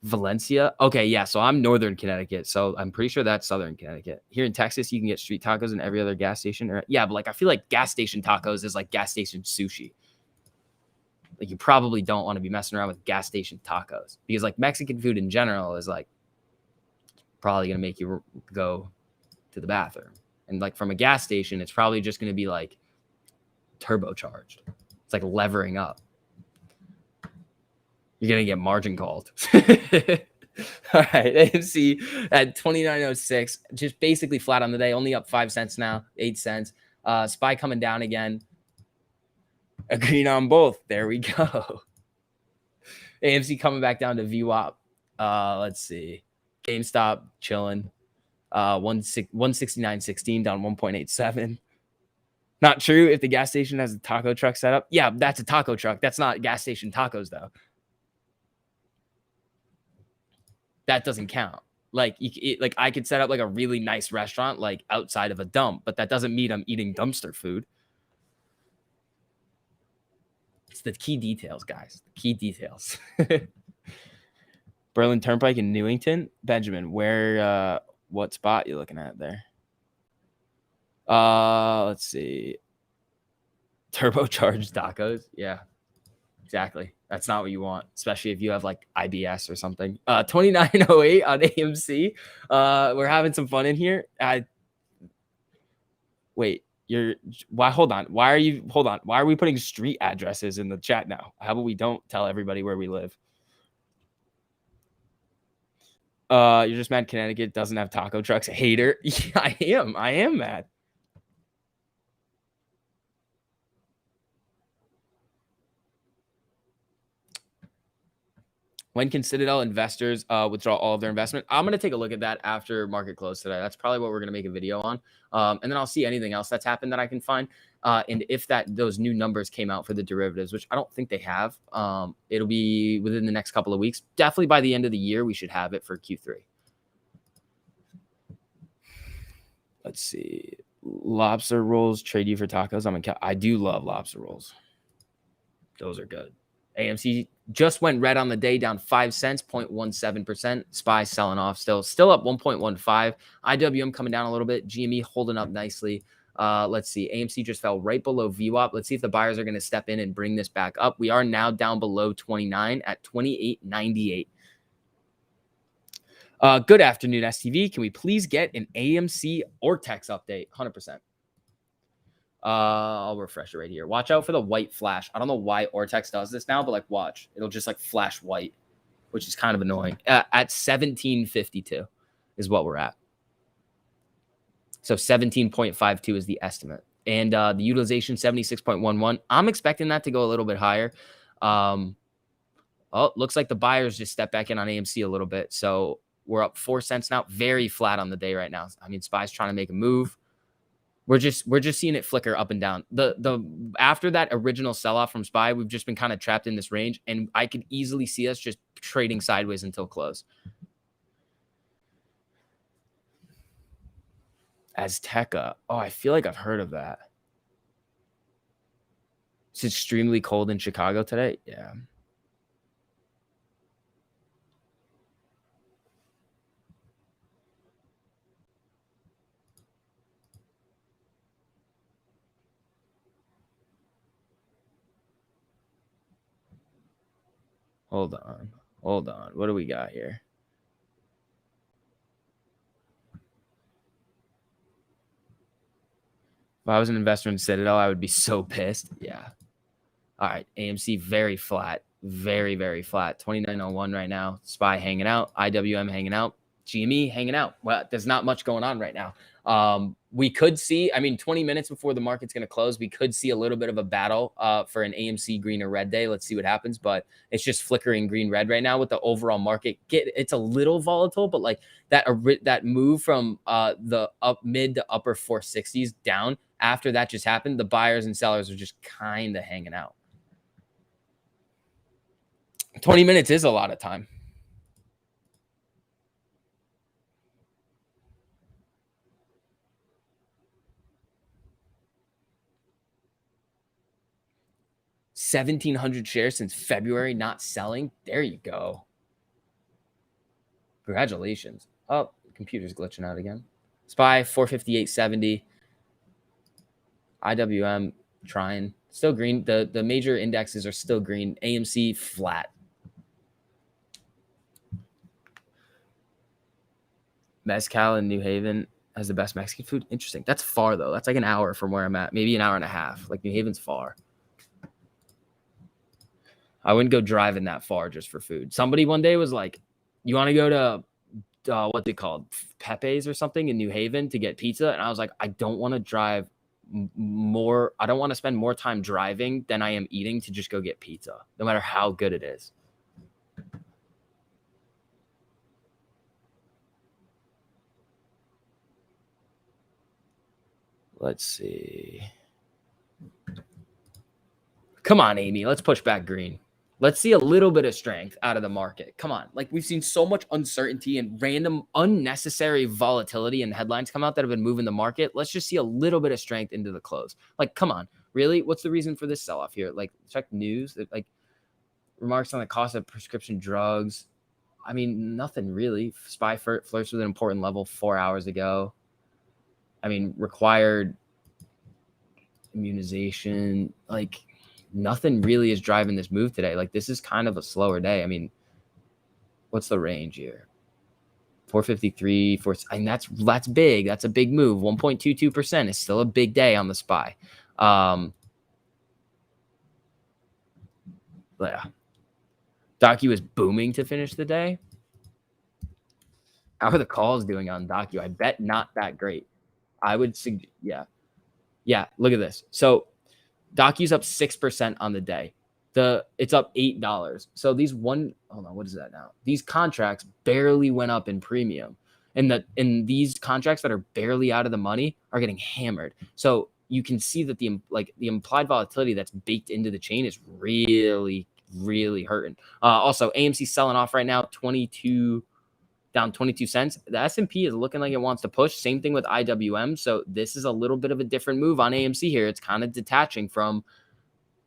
Valencia. Okay, yeah, so I'm northern Connecticut, so I'm pretty sure that's southern Connecticut. Here in Texas, you can get street tacos in every other gas station. Yeah, but like I feel like gas station tacos is like gas station sushi. Like you probably don't want to be messing around with gas station tacos because like Mexican food in general is like probably going to make you go to the bathroom. And like from a gas station, it's probably just going to be like turbocharged. It's like levering up. You're going to get margin called. All right. AMC at 29.06, just basically flat on the day, only up 5 cents now, 8 cents. SPY coming down again. Agreeing on both. There we go. AMC coming back down to VWAP. Let's see. GameStop chilling. 169.16 down 1.87. Not true if the gas station has a taco truck set up. Yeah, that's a taco truck. That's not gas station tacos though. That doesn't count. Like like I could set up like a really nice restaurant like outside of a dump, but that doesn't mean I'm eating dumpster food. It's the key details, guys. The key details. Berlin Turnpike in Newington. Benjamin, where what spot you looking at there? Let's see. Turbocharged tacos. Yeah. Exactly. That's not what you want, especially if you have like IBS or something. 29.08 on AMC. We're having some fun in here. Wait, hold on. Why are we putting street addresses in the chat now? How about we don't tell everybody where we live? You're just mad Connecticut doesn't have taco trucks. Hater. Yeah, I am mad. When can Citadel investors withdraw all of their investment? I'm going to take a look at that after market close today. That's probably what we're going to make a video on. And then I'll see anything else that's happened that I can find. And if those new numbers came out for the derivatives, which I don't think they have, it'll be within the next couple of weeks. Definitely by the end of the year, we should have it for Q3. Let's see. Lobster rolls trade you for tacos. I do love lobster rolls. Those are good. AMC just went red on the day, down 5 cents, 0.17%. SPY selling off still up 1.15. IWM coming down a little bit. GME holding up nicely. Let's see. AMC just fell right below VWAP. Let's see if the buyers are going to step in and bring this back up. We are now down below 29 at 28.98. Good afternoon, STV. Can we please get an AMC Ortex update? 100%. I'll refresh it right here. Watch out for the white flash. I don't know why Ortex does this now, but like watch. It'll just like flash white, which is kind of annoying. At 1752 is what we're at. So 17.52 is the estimate. and the utilization 76.11. I'm expecting that to go a little bit higher. Oh, looks like the buyers just stepped back in on AMC a little bit. So we're up 4 cents now. Very flat on the day right now. I mean, SPY's trying to make a move. We're just seeing it flicker up and down. The after that original sell-off from SPY, we've just been kind of trapped in this range, and I could easily see us just trading sideways until close. Azteca. Oh, I feel like I've heard of that. It's extremely cold in Chicago today. Yeah. Hold on. Hold on. What do we got here? If I was an investor in Citadel, I would be so pissed. Yeah. All right. AMC very flat. Very, very flat. 29.01 right now. SPY hanging out. IWM hanging out. GME hanging out. Well, there's not much going on right now. We could see, I mean, 20 minutes before the market's going to close, we could see a little bit of a battle for an AMC green or red day. Let's see what happens. But it's just flickering green red right now with the overall market. It's a little volatile, but like that move from the mid to upper 460s down, after that just happened, the buyers and sellers are just kind of hanging out. 20 minutes is a lot of time. $1,700 shares since February not selling. There you go. Congratulations. Oh, the computer's glitching out again. SPY 458.70. IWM trying. Still green. The major indexes are still green. AMC flat. Mezcal in New Haven has the best Mexican food. Interesting. That's far though. That's like an hour from where I'm at. Maybe an hour and a half. Like New Haven's far. I wouldn't go driving that far just for food. Somebody one day was like, you want to go to what's it called? Pepe's or something in New Haven to get pizza. And I was like, I don't want to drive more. I don't want to spend more time driving than I am eating to just go get pizza, no matter how good it is. Let's see. Come on, Amy. Let's push back green. Let's see a little bit of strength out of the market. Come on. Like, we've seen so much uncertainty and random unnecessary volatility and headlines come out that have been moving the market. Let's just see a little bit of strength into the close. Like, come on. Really? What's the reason for this sell-off here? Like, check news. Like, remarks on the cost of prescription drugs. I mean, nothing really. SPY flirts with an important level 4 hours ago. I mean, required immunization. Like, nothing really is driving this move today. Like, this is kind of a slower day. I mean, what's the range here? 453, and that's big. That's a big move. 1.22% is still a big day on the SPY. Yeah. Docu is booming to finish the day. How are the calls doing on Docu? I bet not that great. I would suggest, yeah. Look at this. So Docu's up 6% on the day. It's up $8. So what is that now? These contracts barely went up in premium, and these contracts that are barely out of the money are getting hammered. So you can see that the implied volatility that's baked into the chain is really, really hurting. Also, AMC selling off right now, down 22 cents. The S&P is looking like it wants to push. Same thing with IWM. So this is a little bit of a different move on AMC here. It's kind of detaching from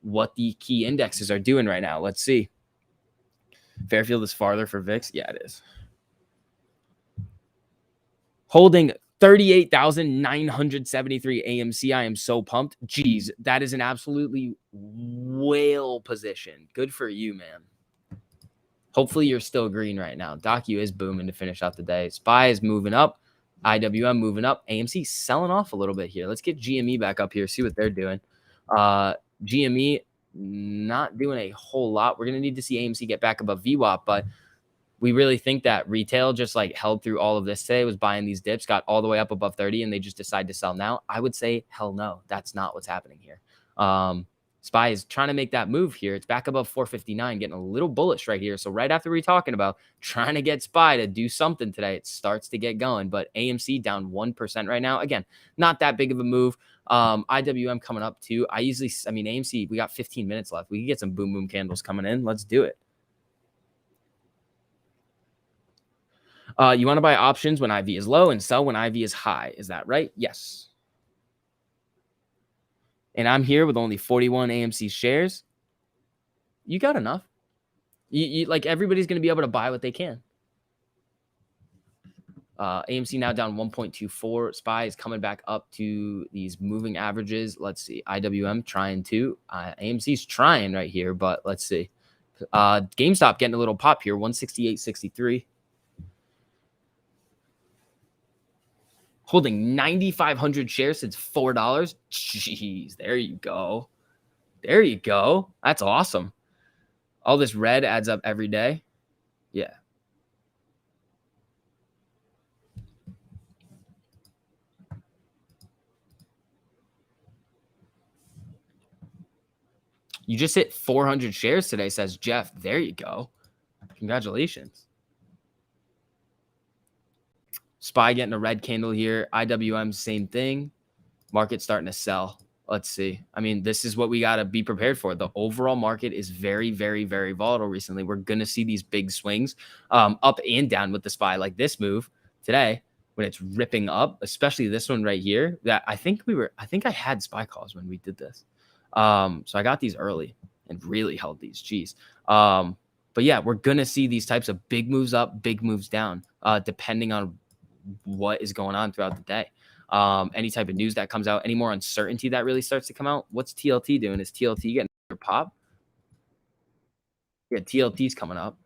what the key indexes are doing right now. Let's see. Fairfield is farther for VIX. Yeah, it is. Holding 38,973 AMC. I am so pumped. Geez, that is an absolutely whale position. Good for you, man. Hopefully you're still green right now. Docu is booming to finish out the day. SPY is moving up. IWM moving up. AMC selling off a little bit here. Let's get GME back up here, see what they're doing. GME not doing a whole lot. We're going to need to see AMC get back above VWAP, but We really think that retail just like held through all of this today, was buying these dips, got all the way up above 30, and they just decide to sell now? I would say, hell no, that's not what's happening here. SPY is trying to make that move here. It's back above 459, getting a little bullish right here. So right after we're talking about trying to get SPY to do something today, it starts to get going. But AMC down 1% right now. Again, not that big of a move. IWM coming up too. I mean, AMC, we got 15 minutes left. We can get some boom boom candles coming in. Let's do it. You want to buy options when IV is low and sell when IV is high. Is that right? Yes. And I'm here with only 41 AMC shares. You got enough. You like everybody's going to be able to buy what they can. AMC now down 1.24. SPY is coming back up to these moving averages. Let's see. IWM trying to. AMC's trying right here, but let's see. GameStop getting a little pop here. 168.63. Holding 9,500 shares since $4. Jeez, there you go. There you go. That's awesome. All this red adds up every day. Yeah. You just hit 400 shares today, says Jeff. There you go. Congratulations. SPY getting a red candle here. IWM, same thing. Market starting to sell. Let's see. I mean, this is what we got to be prepared for. The overall market is very, very, very volatile recently. We're going to see these big swings up and down with the SPY, like this move today when it's ripping up, especially this one right here. That I think I had SPY calls when we did this. So I got these early and really held these. Jeez. But yeah, we're going to see these types of big moves up, big moves down, depending on what is going on throughout the day. Any type of news that comes out, any more uncertainty that really starts to come out. What's TLT doing? Is TLT getting a pop? Yeah, TLT's coming up.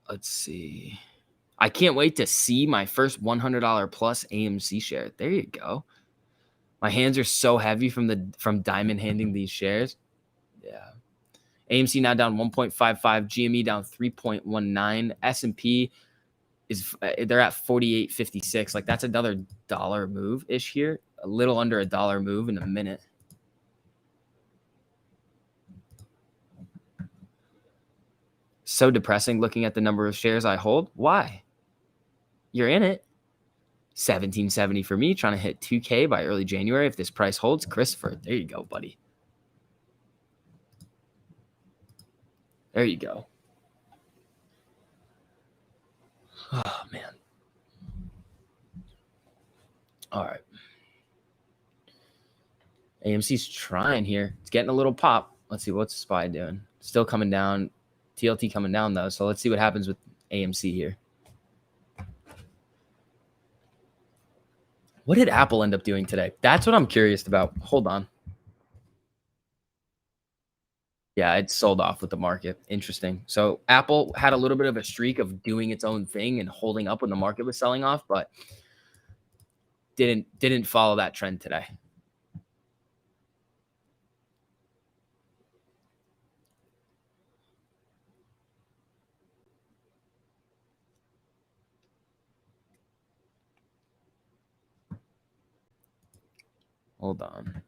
Let's see. I can't wait to see my first $100 plus AMC share. There you go. My hands are so heavy from diamond handing these shares. Yeah. AMC now down 1.55. GME down 3.19. S&P they're at 48.56. Like that's another dollar move ish here. A little under a dollar move in a minute. So depressing looking at the number of shares I hold. Why? You're in it. 1770 for me, trying to hit 2K by early January. If this price holds, Christopher, there you go, buddy. There you go. Oh, man. All right. AMC's trying here. It's getting a little pop. Let's see. What's SPY doing? Still coming down. TLT coming down, though. So let's see what happens with AMC here. What did Apple end up doing today? That's what I'm curious about. Hold on. Yeah, it sold off with the market. Interesting. So Apple had a little bit of a streak of doing its own thing and holding up when the market was selling off, but didn't follow that trend today. Hold on.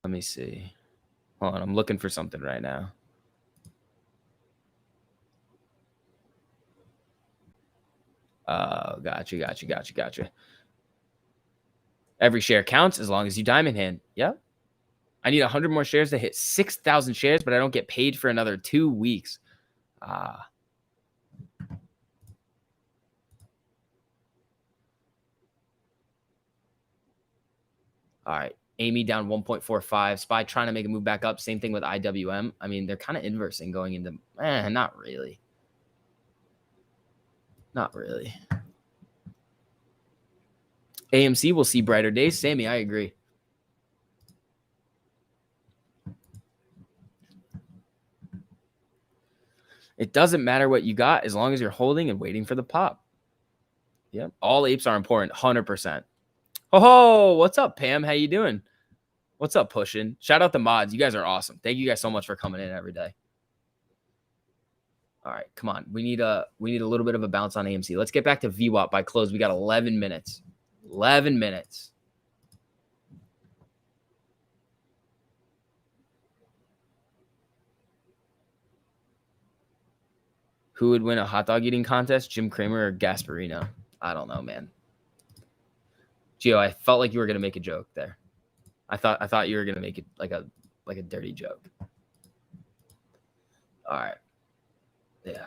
Let me see. Hold on. I'm looking for something right now. Gotcha. Every share counts as long as you diamond hand. Yep. I need 100 more shares to hit 6,000 shares, but I don't get paid for another 2 weeks. All right. Amy down 1.45. SPY trying to make a move back up. Same thing with IWM. I mean, they're kind of inversing going into, not really. Not really. AMC will see brighter days. Sammy, I agree. It doesn't matter what you got as long as you're holding and waiting for the pop. Yep. All apes are important. 100%. Oh, what's up, Pam? How you doing? What's up, Pushin? Shout out the mods. You guys are awesome. Thank you guys so much for coming in every day. All right, come on. We need a little bit of a bounce on AMC. Let's get back to VWAP by close. We got 11 minutes. 11 minutes. Who would win a hot dog eating contest? Jim Cramer or Gasparino? I don't know, man. Gio, I felt like you were gonna make a joke there. I thought you were gonna make it like a dirty joke. All right. Yeah.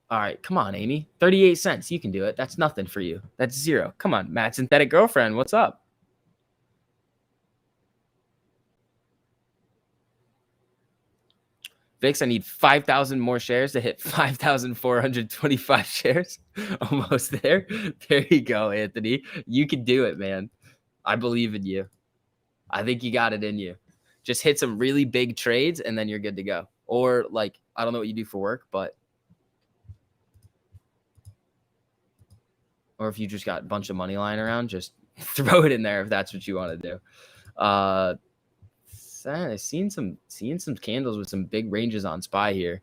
All right. Come on, Amy. 38 cents. You can do it. That's nothing for you. That's zero. Come on, Matt Synthetic Girlfriend. What's up? Vix, I need 5,000 more shares to hit 5,425 shares. Almost there. There you go, Anthony. You can do it, man. I believe in you. I think you got it in you. Just hit some really big trades and then you're good to go. Or like, I don't know what you do for work, but or if you just got a bunch of money lying around, just throw it in there if that's what you want to do. I've seen some candles with some big ranges on SPY here.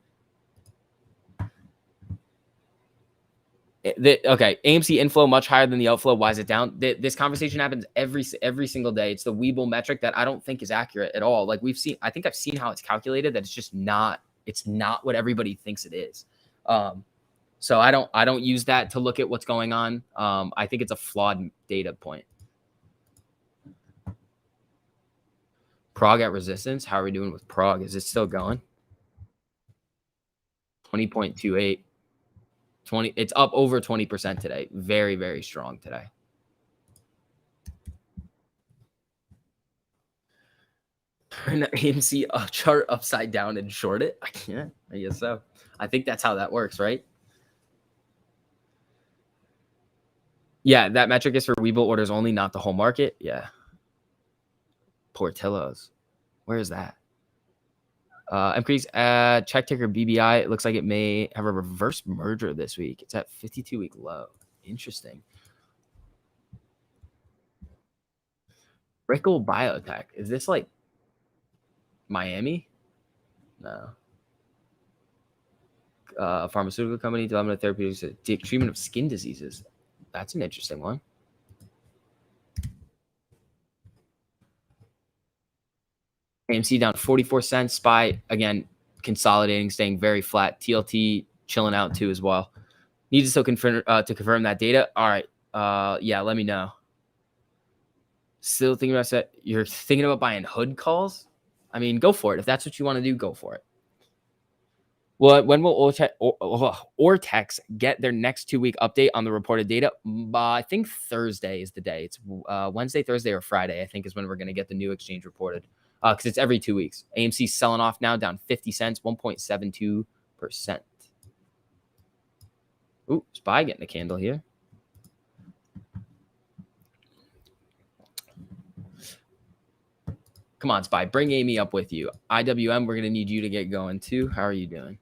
Okay, AMC inflow much higher than the outflow. Why is it down? This conversation happens every single day. It's the Webull metric that I don't think is accurate at all. Like I think I've seen how it's calculated. That it's just not. It's not what everybody thinks it is. So I don't use that to look at what's going on. I think it's a flawed data point. Prague at resistance. How are we doing with Prague? Is it still going? 20.28. 20. It's up over 20% today. Very, very strong today. Turn the AMC chart upside down and short it? I can't. I guess so. I think that's how that works, right? Yeah, that metric is for Webull orders only, not the whole market. Yeah. Portillo's. Where is that? Increase check ticker BBI. It looks like it may have a reverse merger this week. It's at 52-week low. Interesting. Brickle Biotech. Is this like Miami? No. Pharmaceutical company, development of therapeutics, the treatment of skin diseases. That's an interesting one. AMC down 44 cents. SPY, again, consolidating, staying very flat. TLT chilling out too as well. Need to still confirm that data. All right. Yeah, let me know. Still thinking about that? You're thinking about buying hood calls? I mean, go for it. If that's what you want to do, go for it. Well, when will Ortex get their next 2-week update on the reported data? I think Thursday is the day. It's Wednesday, Thursday, or Friday, I think, is when we're going to get the new exchange reported. Because it's every 2 weeks. AMC's selling off now, down 50 cents, 1.72%. Ooh, SPY getting a candle here. Come on, SPY. Bring Amy up with you. IWM, we're going to need you to get going too. How are you doing?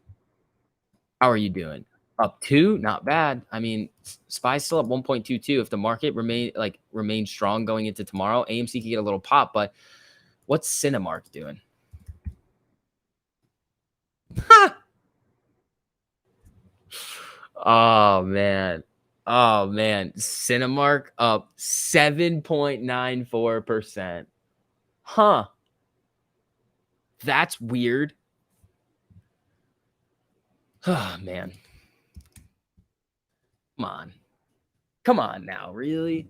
How are you doing? Up 2? Not bad. I mean, SPY's still up 1.22. If the market remains strong going into tomorrow, AMC can get a little pop, but what's Cinemark doing? Oh, man. Cinemark up 7.94%. Huh. That's weird. Oh, man. Come on now. Really?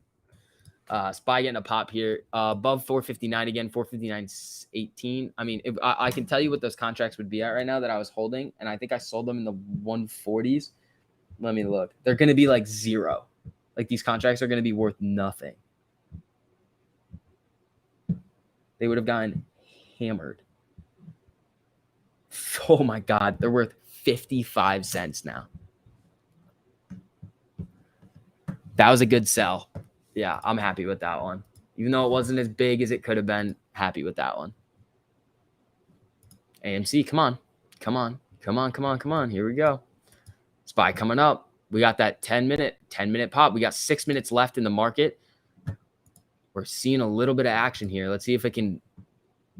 SPY getting a pop here. Above 459 again, 459.18. I mean, I can tell you what those contracts would be at right now that I was holding, and I think I sold them in the 140s. Let me look. They're going to be like zero. Like these contracts are going to be worth nothing. They would have gotten hammered. Oh my God. They're worth 55 cents now. That was a good sell. Yeah, I'm happy with that one. Even though it wasn't as big as it could have been, happy with that one. AMC, come on. Come on. Come on, come on, come on. Here we go. SPY coming up. We got that 10-minute pop. We got 6 minutes left in the market. We're seeing a little bit of action here. Let's see if it can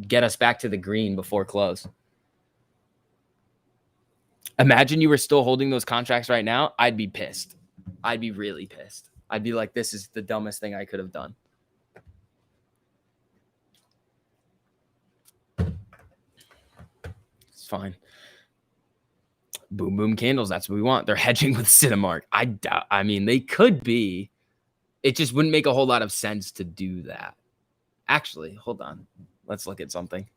get us back to the green before close. Imagine you were still holding those contracts right now. I'd be pissed. I'd be really pissed. I'd be like, this is the dumbest thing I could have done. It's fine. Boom, boom candles. That's what we want. They're hedging with Cinemark. I doubt. I mean, they could be. It just wouldn't make a whole lot of sense to do that. Actually, hold on. Let's look at something.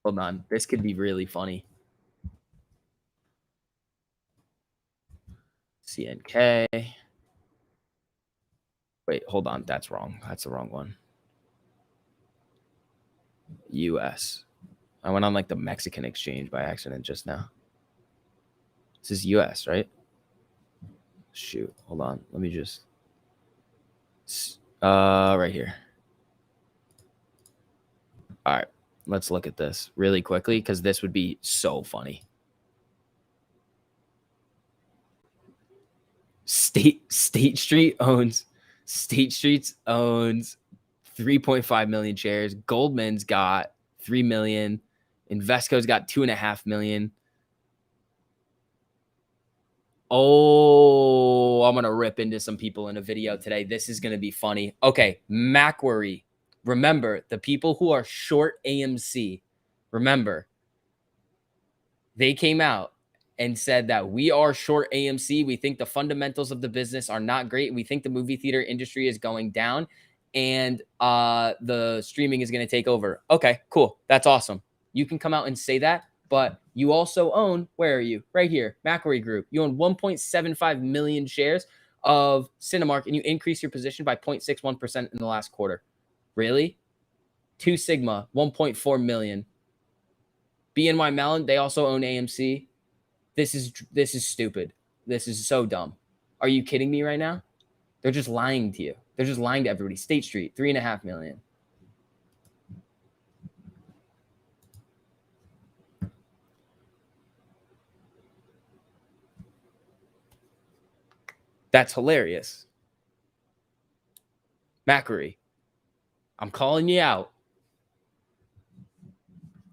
Hold on. This could be really funny. CNK. Wait, hold on. That's wrong. That's the wrong one. US. I went on like the Mexican exchange by accident just now. This is US, right? Shoot. Hold on. Let me just. Right here. All right. Let's look at this really quickly because this would be so funny. State Street owns 3.5 million shares. Goldman's got 3 million. Invesco's got 2.5 million. Oh, I'm gonna rip into some people in a video today. This is gonna be funny. Okay, Macquarie. Remember, the people who are short AMC, remember, they came out and said that we are short AMC. We think the fundamentals of the business are not great. We think the movie theater industry is going down and the streaming is going to take over. Okay, cool. That's awesome. You can come out and say that, but you also own, where are you? Right here, Macquarie Group. You own 1.75 million shares of Cinemark and you increase your position by 0.61% in the last quarter. Really? 2 Sigma, 1.4 million. BNY Mellon, they also own AMC. This is stupid. This is so dumb. Are you kidding me right now? They're just lying to you. They're just lying to everybody. State Street, 3.5 million. That's hilarious. Macquarie, I'm calling you out.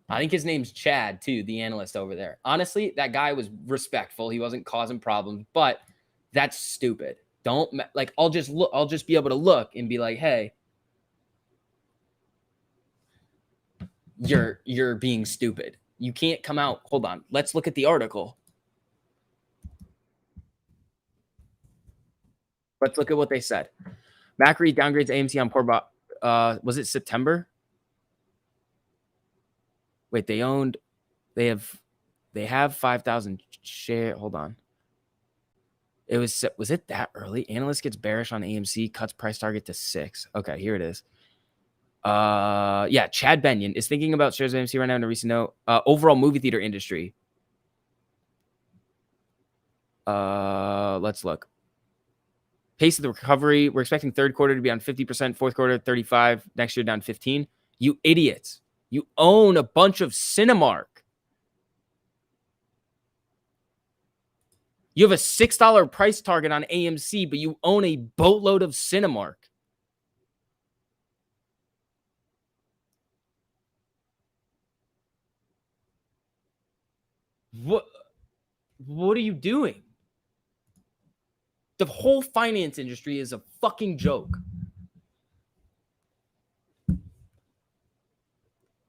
I think his name's Chad, too, the analyst over there. Honestly, that guy was respectful. He wasn't causing problems, but that's stupid. Don't like. I'll just look. I'll just be able to look and be like, "Hey, you're being stupid. You can't come out." Hold on. Let's look at the article. Let's look at what they said. Macquarie downgrades AMC on poor. Was it September? Wait, they have 5,000 share. Hold on. Was it that early? Analyst gets bearish on AMC, cuts price target to 6. Okay, here it is. Yeah, Chad Benyon is thinking about shares of AMC right now in a recent note. Overall movie theater industry. Let's look. Pace of the recovery. We're expecting third quarter to be on 50%, fourth quarter 35, next year down 15. You idiots. You own a bunch of Cinemark. You have a $6 price target on AMC, but you own a boatload of Cinemark. What are you doing? The whole finance industry is a fucking joke.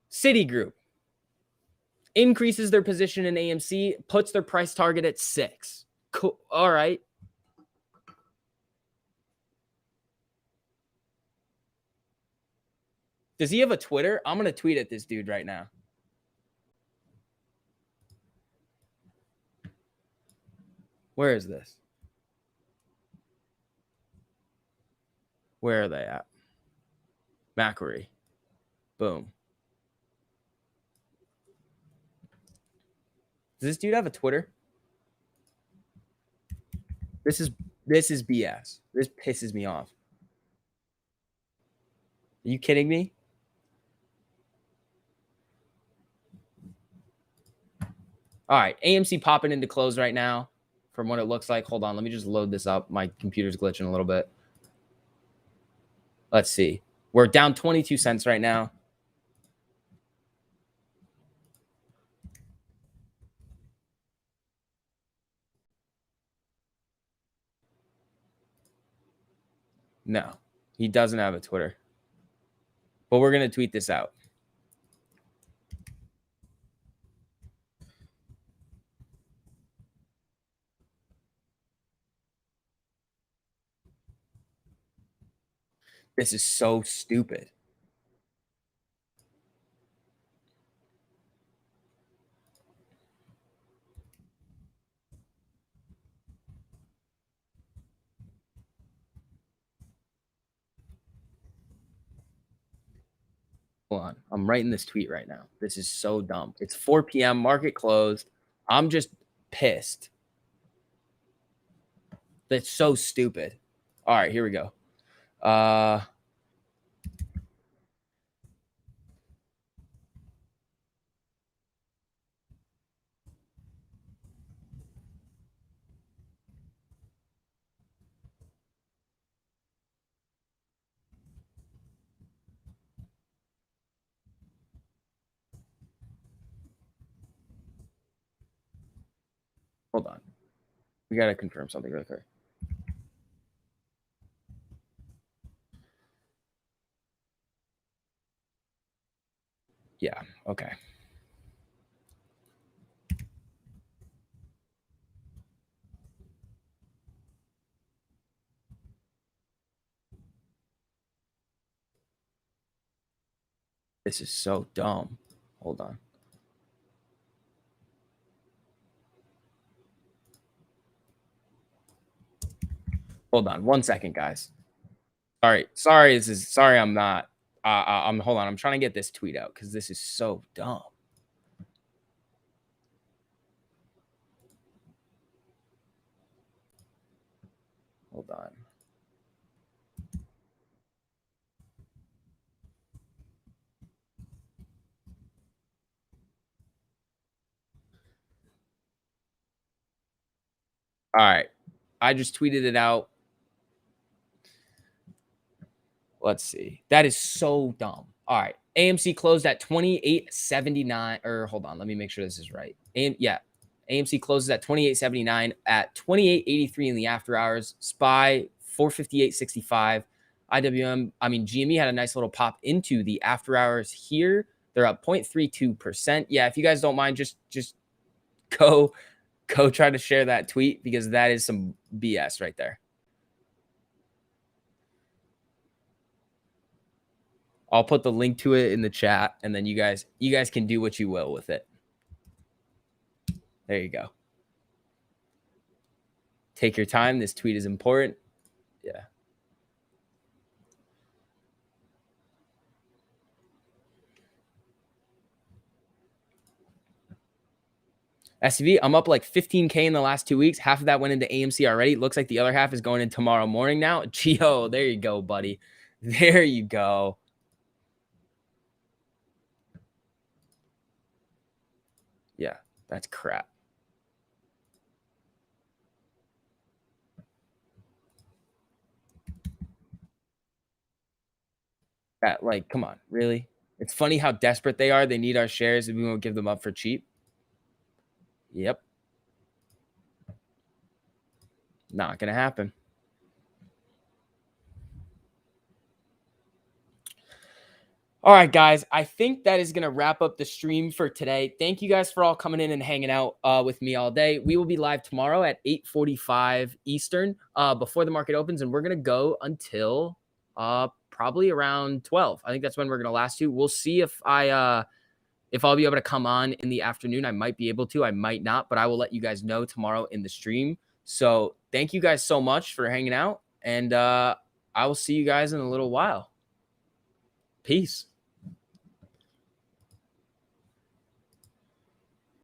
Citigroup increases their position in AMC, puts their price target at 6. Cool. All right. Does he have a Twitter? I'm going to tweet at this dude right now. Where is this? Where are they at? Macquarie. Boom. Does this dude have a Twitter? This is BS. This pisses me off. Are you kidding me? All right, AMC popping into close right now from what it looks like. Hold on, let me just load this up. My computer's glitching a little bit. Let's see. We're down 22 cents right now. No, he doesn't have a Twitter. But we're going to tweet this out. This is so stupid. Hold on. I'm writing this tweet right now. This is so dumb. It's 4 p.m. Market closed. I'm just pissed. That's so stupid. All right, here we go. Hold on. We got to confirm something real quick. Yeah, okay. This is so dumb. Hold on. Hold on 1 second, guys. Sorry. Sorry. I'm not. Hold on. I'm trying to get this tweet out because this is so dumb. Hold on. All right. I just tweeted it out. Let's see. That is so dumb. All right. AMC closed at 28.79. Or hold on. Let me make sure this is right. AMC closes at 28.79 at 28.83 in the after hours. SPY 458.65. GME had a nice little pop into the after hours here. They're up 0.32%. Yeah, if you guys don't mind, just go try to share that tweet because that is some BS right there. I'll put the link to it in the chat, and then you guys can do what you will with it. There you go. Take your time. This tweet is important. Yeah. SCV, I'm up like 15K in the last 2 weeks. Half of that went into AMC already. Looks like the other half is going in tomorrow morning now. Gio, there you go, buddy. There you go. Yeah, that's crap. That, like, come on, really? It's funny how desperate they are. They need our shares and we won't give them up for cheap. Yep. Not going to happen. All right, guys, I think that is going to wrap up the stream for today. Thank you guys for all coming in and hanging out with me all day. We will be live tomorrow at 8:45 Eastern before the market opens, and we're going to go until probably around 12. I think that's when we're going to last to. We'll see if I'll be able to come on in the afternoon. I might be able to. I might not, but I will let you guys know tomorrow in the stream. So thank you guys so much for hanging out, and I will see you guys in a little while. Peace.